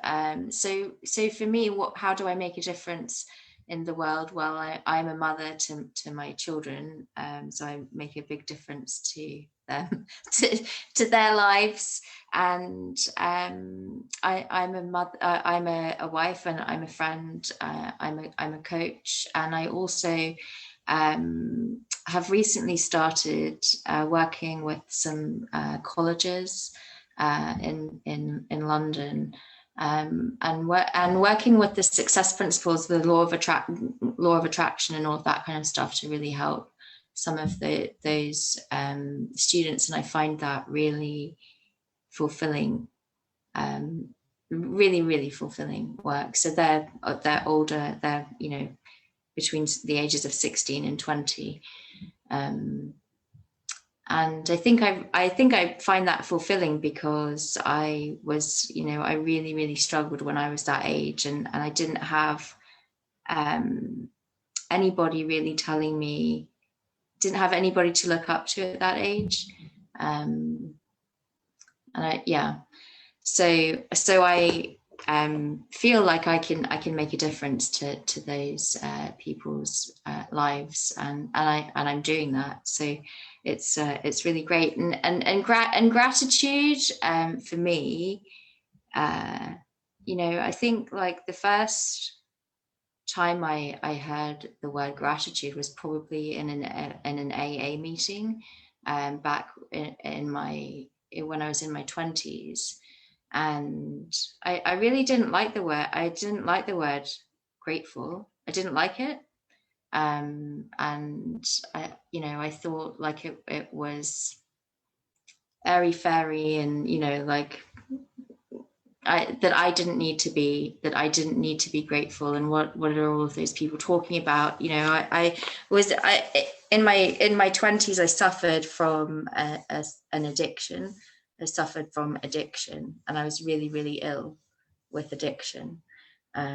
So for me, how do I make a difference in the world? Well, I'm a mother to my children, so I make a big difference to them, to their lives. And I'm a mother, I'm a wife, and I'm a friend. I'm a coach, and I also have recently started working with some colleges in London, and working with the success principles, the law of attraction, and all of that kind of stuff to really help some of those students. And I find that really fulfilling, really fulfilling work. So they're older, they're, you know, between the ages of 16 and 20. And I think I find that fulfilling because I was, you know, I really struggled when I was that age, and I didn't have anybody really telling me, didn't have anybody to look up to at that age. So I feel like I can make a difference to those people's lives, and I'm doing that. So it's really great, and gratitude for me. You know, I think like the first time I heard the word gratitude was probably in an AA meeting, back when I was in my 20s. And I really didn't like the word. I didn't like the word grateful. I didn't like it. And I thought like it was airy fairy, and like that I didn't need to be grateful. And what are all of those people talking about? I was in my 20s, I suffered from an addiction. I suffered from addiction, and I was really, really ill with addiction. But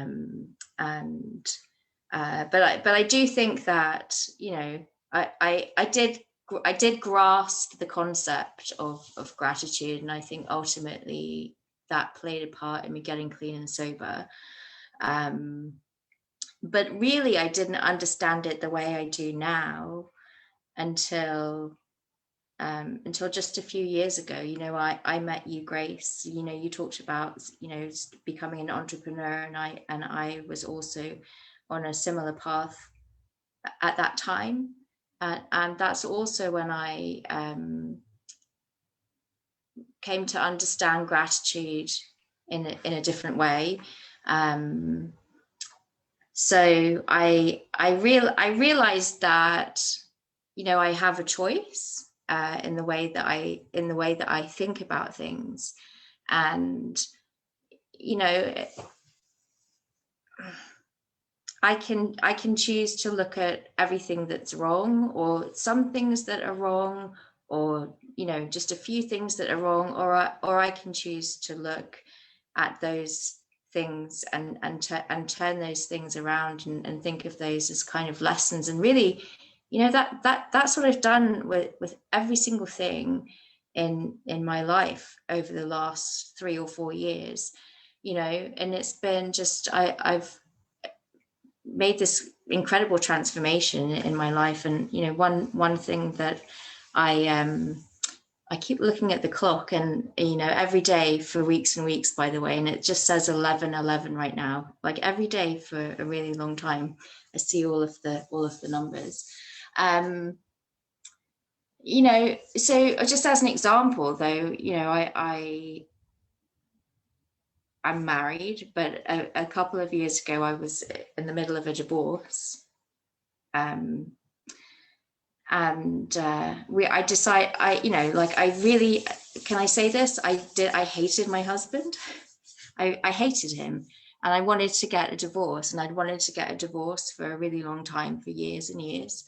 I do think that I did grasp the concept of gratitude, and I think ultimately that played a part in me getting clean and sober. But really, I didn't understand it the way I do now until just a few years ago. I met you, Grace. You talked about becoming an entrepreneur, and I was also on a similar path at that time, and that's also when I came to understand gratitude in a different way. So I realized that I have a choice in the way that I think about things, and I can choose to look at everything that's wrong, or some things that are wrong, or just a few things that are wrong, or I can choose to look at those things and turn those things around and think of those as kind of lessons. And really, that's what I've done with every single thing in my life over the last 3 or 4 years. And it's been just I've made this incredible transformation in my life. And one thing that I keep looking at the clock, and every day for weeks and weeks, by the way, and it just says 11:11 right now. Like every day for a really long time, I see all of the numbers. So just as an example, though, I'm married, but a couple of years ago, I was in the middle of a divorce. I decided, I really, can I say this? I hated my husband. I hated him, and I wanted to get a divorce, and I'd wanted to get a divorce for a really long time, for years and years.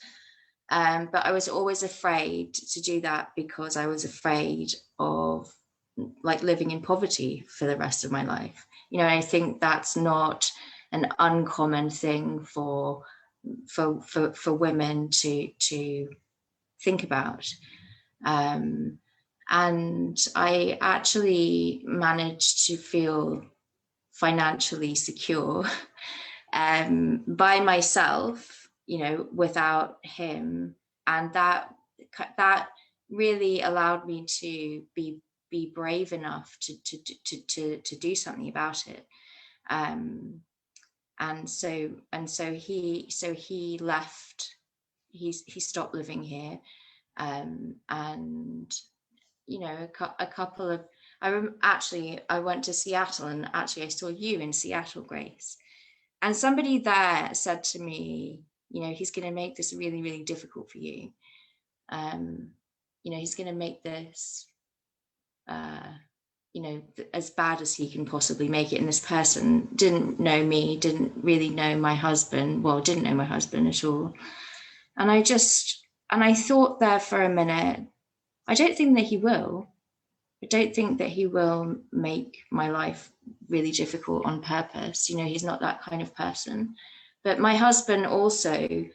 But I was always afraid to do that because I was afraid of living in poverty for the rest of my life. I think that's not an uncommon thing for women to think about. And I actually managed to feel financially secure by myself, without him. And that really allowed me to be brave enough to do something about it. And so he left. He stopped living here, and a couple of I went to Seattle, and actually I saw you in Seattle, Grace, and somebody there said to me, he's going to make this really, really difficult for you. He's going to make this as bad as he can possibly make it. And this person didn't know me, didn't really know my husband, didn't know my husband at all. And I thought there for a minute, I don't think that he will. I don't think that he will make my life really difficult on purpose. He's not that kind of person. But my husband also,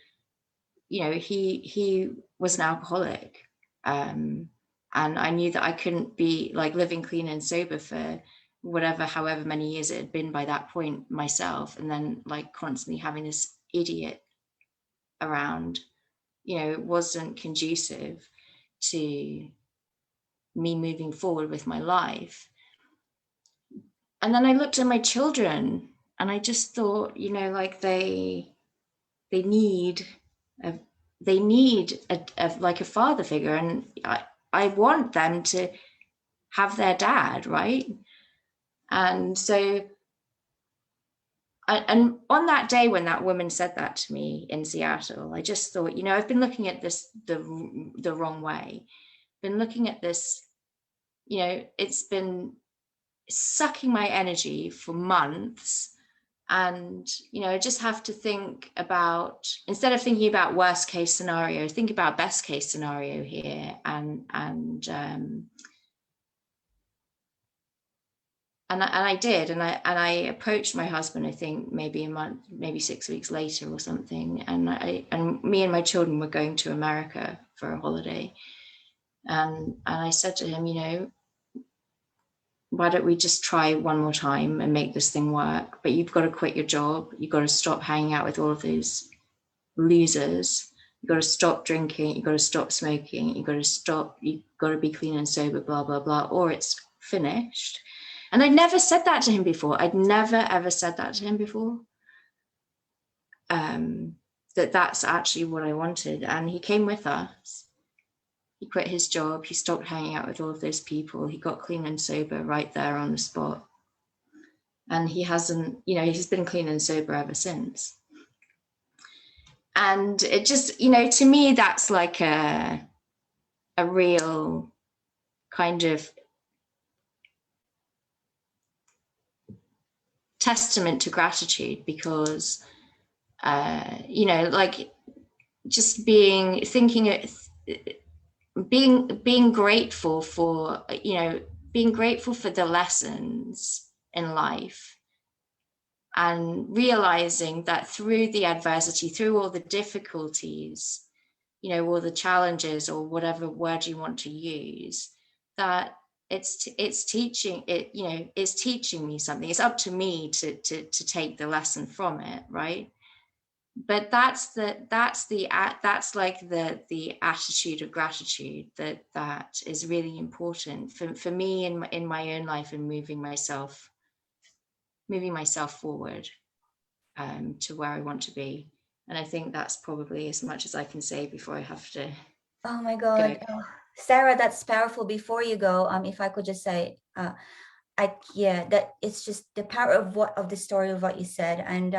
he was an alcoholic. And I knew that I couldn't be living clean and sober for however many years it had been by that point myself. And then constantly having this idiot around, wasn't conducive to me moving forward with my life. And then I looked at my children, and I just thought, they need a father figure, and I want them to have their dad, right? And so, and on that day when that woman said that to me in Seattle, I just thought, I've been looking at this the wrong way. Been looking at this you know, it's been sucking my energy for months. And, you know, I just have to think about, instead of thinking about worst case scenario, think about best case scenario here. And I did, and I approached my husband, I think maybe a month, maybe 6 weeks later or something. And me and my children were going to America for a holiday. And I said to him, you know, why don't we just try one more time and make this thing work? But you've got to quit your job. You've got to stop hanging out with all of those losers. You've got to stop drinking. You've got to stop smoking. You've got to be clean and sober, blah, blah, blah, or it's finished. And I'd never said that to him before. I'd never, ever said that to him before. That's actually what I wanted. And he came with us. He quit his job. He stopped hanging out with all of those people. He got clean and sober right there on the spot. And he hasn't, you know, he's been clean and sober ever since. And it just, you know, to me, that's like a real kind of testament to gratitude, because, you know, like just being grateful for, you know, being grateful for the lessons in life, and realizing that through the adversity, through all the difficulties, you know, all the challenges, or whatever word you want to use, that it's teaching it, you know, it's teaching me something. It's up to me to take the lesson from it, right? But that's like the attitude of gratitude that is really important for me in my own life, and moving myself forward to where I want to be. And I think that's probably as much as I can say before I have to. Oh my God, Sarah, that's powerful. Before you go, if I could just say, that it's just the power of the story of what you said, and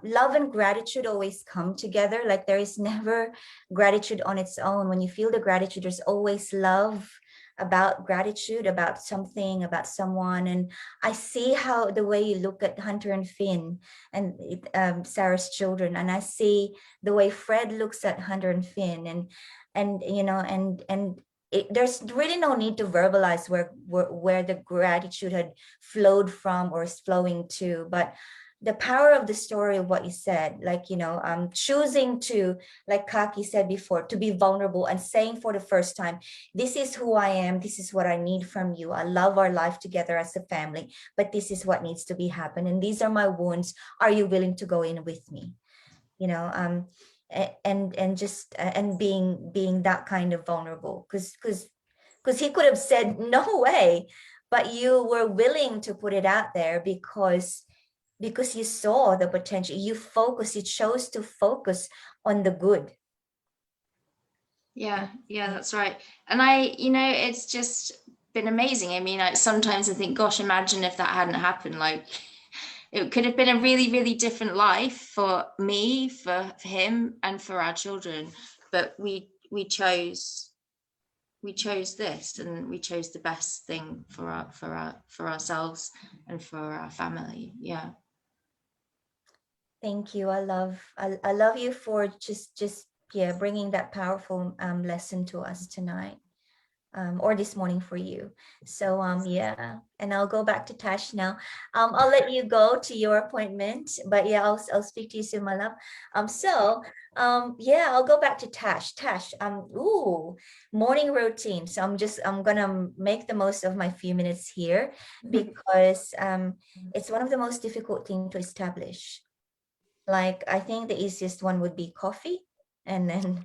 love and gratitude always come together. Like, there is never gratitude on its own. When you feel the gratitude, there's always love about gratitude, about something, about someone. And I see how the way you look at Hunter and Finn and Sarah's children, and I see the way Fred looks at Hunter and Finn, and you know, and there's really no need to verbalize where the gratitude had flowed from or is flowing to, but the power of the story of what you said, like, you know, choosing to, like Kaki said before, to be vulnerable and saying for the first time, this is who I am, this is what I need from you. I love our life together as a family, but this is what needs to be happen. And these are my wounds. Are you willing to go in with me? You know, and just and being that kind of vulnerable, because he could have said no way, but you were willing to put it out there because you saw the potential. You chose to focus on the good. Yeah, that's right. And you know, it's just been amazing. I mean, sometimes I think, gosh, imagine if that hadn't happened. Like, it could have been a really, really different life for me, for him, and for our children. But we chose this, and we chose the best thing for ourselves and for our family. Yeah. Thank you. I love you for just bringing that powerful lesson to us tonight, or this morning for you. So yeah, and I'll go back to Tash now. I'll let you go to your appointment, but yeah, I'll speak to you soon, my love. Yeah, I'll go back to Tash. Tash, morning routine. So I'm gonna make the most of my few minutes here, because it's one of the most difficult things to establish. Like, I think the easiest one would be coffee, and then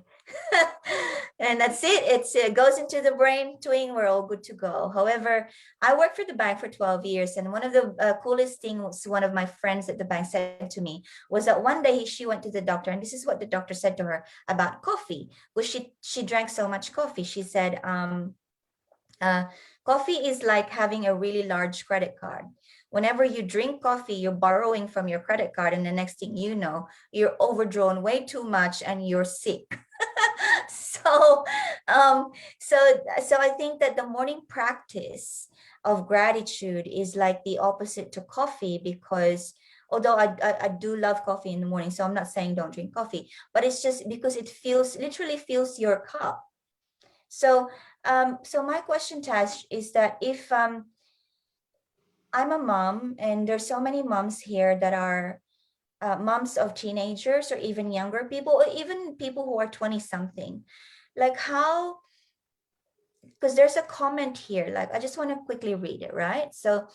and that's it. It goes into the brain, twing, we're all good to go. However, I worked for the bank for 12 years, and one of the coolest things one of my friends at the bank said to me was that one day she went to the doctor, and this is what the doctor said to her about coffee, because she drank so much coffee. She said, coffee is like having a really large credit card. Whenever you drink coffee, you're borrowing from your credit card, and the next thing you know, you're overdrawn way too much and you're sick. So, so I think that the morning practice of gratitude is like the opposite to coffee, because although I do love coffee in the morning, so I'm not saying don't drink coffee, but it's just because it literally fills your cup. So, so my question, Tash, is that if I'm a mom, and there's so many moms here that are moms of teenagers or even younger people, or even people who are 20 something, like how, because there's a comment here, like I just want to quickly read it, right? So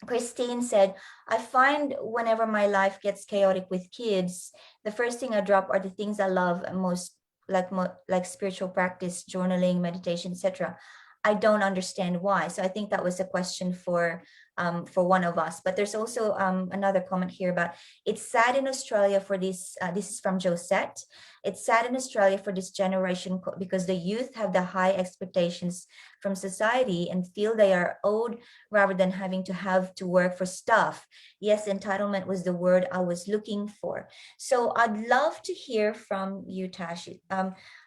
Christine said, I find whenever my life gets chaotic with kids, the first thing I drop are the things I love most, like spiritual practice, journaling, meditation, etc. I don't understand why. So I think that was a question for one of us. But there's also another comment here about, it's sad in Australia for this. This is from Josette. It's sad in Australia for this generation because the youth have the high expectations from society and feel they are owed rather than having to work for stuff. Yes, entitlement was the word I was looking for. So I'd love to hear from you, Tashi.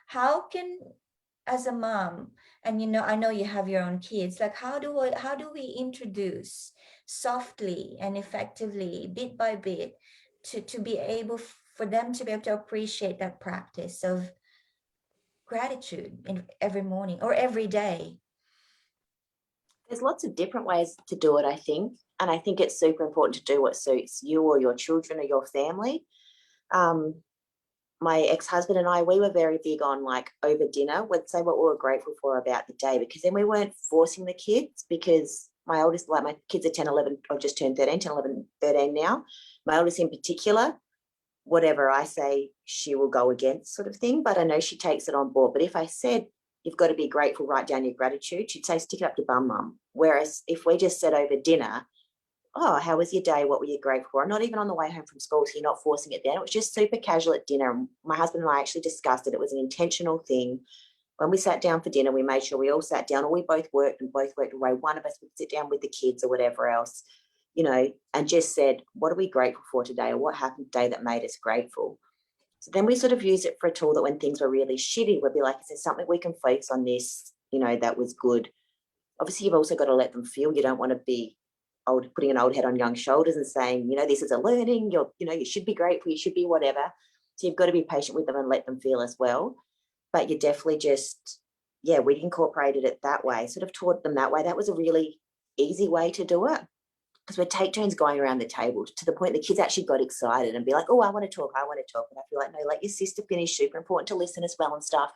How can, as a mom, and I know you have your own kids, like how do we introduce softly and effectively, bit by bit, to be able for them to be able to appreciate that practice of gratitude in every morning or every day? There's lots of different ways to do it, I think. And I think it's super important to do what suits you or your children or your family. My ex-husband and I, we were very big on, like, over dinner, we'd say what we were grateful for about the day, because then we weren't forcing the kids, because my oldest, like my kids are 10, 11, or just turned 13, 10, 11, 13 now. My oldest in particular, whatever I say, she will go against, sort of thing. But I know she takes it on board. But if I said, you've got to be grateful, write down your gratitude, she'd say, stick it up your bum, mum. Whereas if we just said over dinner, oh, how was your day? What were you grateful for? Not even on the way home from school, so you're not forcing it down. It was just super casual at dinner. And my husband and I actually discussed it. It was an intentional thing. When we sat down for dinner, we made sure we all sat down, or we both worked and both worked away. One of us would sit down with the kids or whatever else, and just said, what are we grateful for today? Or what happened today that made us grateful? So then we sort of use it for a tool that when things were really shitty, we'd be like, is there something we can focus on this, that was good? Obviously, you've also got to let them feel. You don't want to be putting an old head on young shoulders and saying, this is a learning, you should be grateful, you should be whatever. So you've got to be patient with them and let them feel as well. But you definitely just, we incorporated it that way, sort of taught them that way. That was a really easy way to do it, because we'd take turns going around the table to the point the kids actually got excited and be like, oh, I want to talk. And I feel like, no, let your sister finish, super important to listen as well and stuff.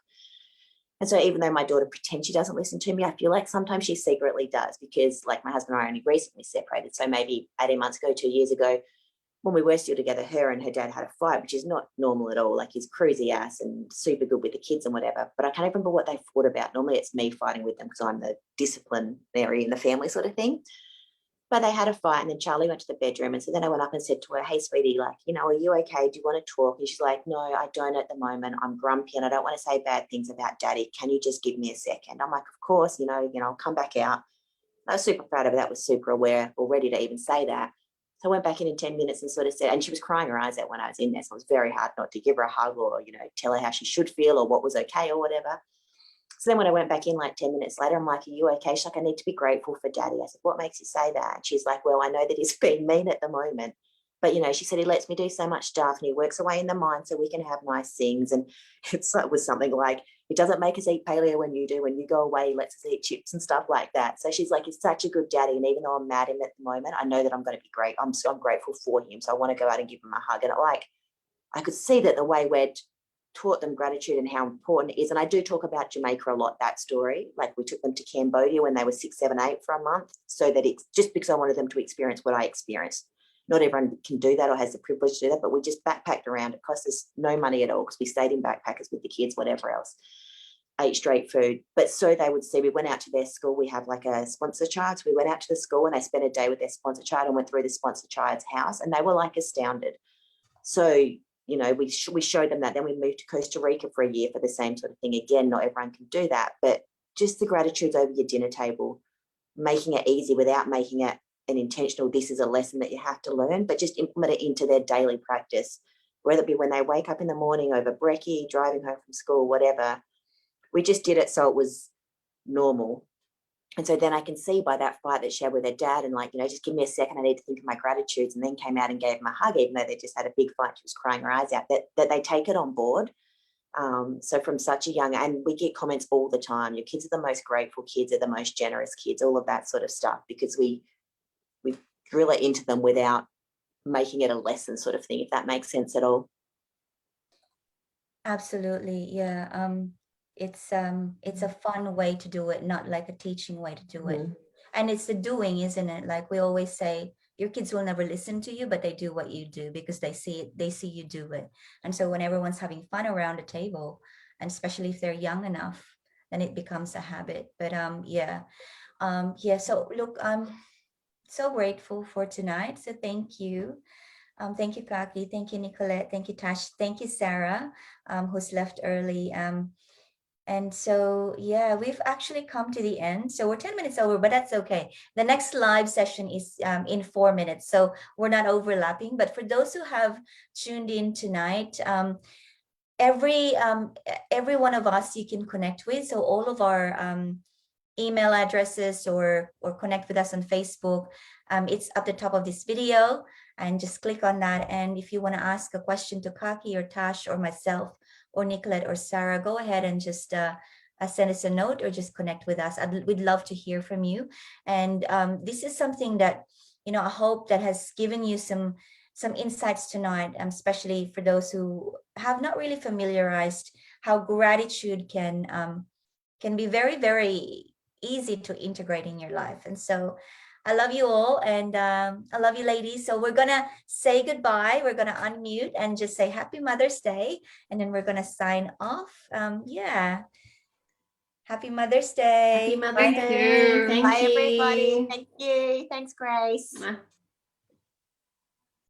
And so even though my daughter pretends she doesn't listen to me, I feel like sometimes she secretly does, because like my husband and I only recently separated. So maybe 18 months ago, 2 years ago, when we were still together, her and her dad had a fight, which is not normal at all. Like, he's cruisy ass and super good with the kids and whatever. But I can't even remember what they fought about. Normally it's me fighting with them because I'm the disciplinary in the family sort of thing. But they had a fight, and then Charlie went to the bedroom. And so then I went up and said to her, hey, sweetie, like, are you okay? Do you want to talk? And she's like, no, I don't at the moment. I'm grumpy and I don't want to say bad things about Daddy. Can you just give me a second? I'm like, of course, I'll come back out. I was super proud of her. That was super aware or ready to even say that. So I went back in 10 minutes and sort of said, and she was crying her eyes out when I was in there. So it was very hard not to give her a hug or, tell her how she should feel or what was okay or whatever. So then when I went back in like 10 minutes later, I'm like, are you okay? She's like, I need to be grateful for Daddy. I said, what makes you say that? And she's like, well, I know that he's being mean at the moment. But, she said he lets me do so much stuff and he works away in the mine so we can have nice things. And it was something like, it doesn't make us eat paleo when you do. When you go away, he lets us eat chips and stuff like that. So she's like, he's such a good daddy. And even though I'm mad at him at the moment, I know that I'm going to be great. I'm grateful for him. So I want to go out and give him a hug. And I could see that the way we'd taught them gratitude and how important it is. And I do talk about Jamaica a lot, that story. Like, we took them to Cambodia when they were 6, 7, 8 for a month, so that it's just because I wanted them to experience what I experienced. Not everyone can do that or has the privilege to do that, but we just backpacked around. It cost us no money at all because we stayed in backpackers with the kids, whatever else, ate straight food. But so they would see, we went out to their school. We have like a sponsor child. So we went out to the school and they spent a day with their sponsor child and went through the sponsor child's house, and they were like astounded. So, we showed them that. Then we moved to Costa Rica for a year for the same sort of thing. Again, not everyone can do that, but just the gratitudes over your dinner table, making it easy without making it an intentional, this is a lesson that you have to learn, but just implement it into their daily practice whether it be when they wake up in the morning over brekkie, driving home from school, whatever. We just did it so it was normal. And so then I can see by that fight that she had with her dad and like, you know, just give me a second, I need to think of my gratitudes, and then came out and gave him a hug, even though they just had a big fight, she was crying her eyes out, that they take it on board. So from such a young, and we get comments all the time, your kids are the most grateful kids, are the most generous kids, all of that sort of stuff, because we drill it into them without making it a lesson sort of thing, if that makes sense at all. Absolutely. Yeah. It's a fun way to do it, not like a teaching way to do it. And it's the doing, isn't it? Like we always say, your kids will never listen to you, but they do what you do because they see it, they see you do it. And so when everyone's having fun around the table, and especially if they're young enough, then it becomes a habit. But yeah. So look, I'm so grateful for tonight. So thank you. Thank you, Kaki. Thank you, Nicolette. Thank you, Tash. Thank you, Sarah, who's left early. And so, yeah, we've actually come to the end. So we're 10 minutes over, but that's okay. The next live session is in 4 minutes. So we're not overlapping. But for those who have tuned in tonight, every one of us you can connect with. So all of our email addresses or connect with us on Facebook. It's at the top of this video, and just click on that. And if you want to ask a question to Kaki or Tash or myself or Nicolette or Sarah, go ahead and just send us a note or just connect with us. We'd love to hear from you. And this is something that, you know, I hope that has given you some insights tonight, especially for those who have not really familiarized how gratitude can be very, very easy to integrate in your life. And so I love you all, and I love you, ladies. So we're gonna say goodbye. We're gonna unmute and just say Happy Mother's Day, and then we're gonna sign off. Yeah. Happy Mother's Day. Happy Mother's Thank Day. you. Thank Bye, you. everybody. Thank you. Thanks, Grace.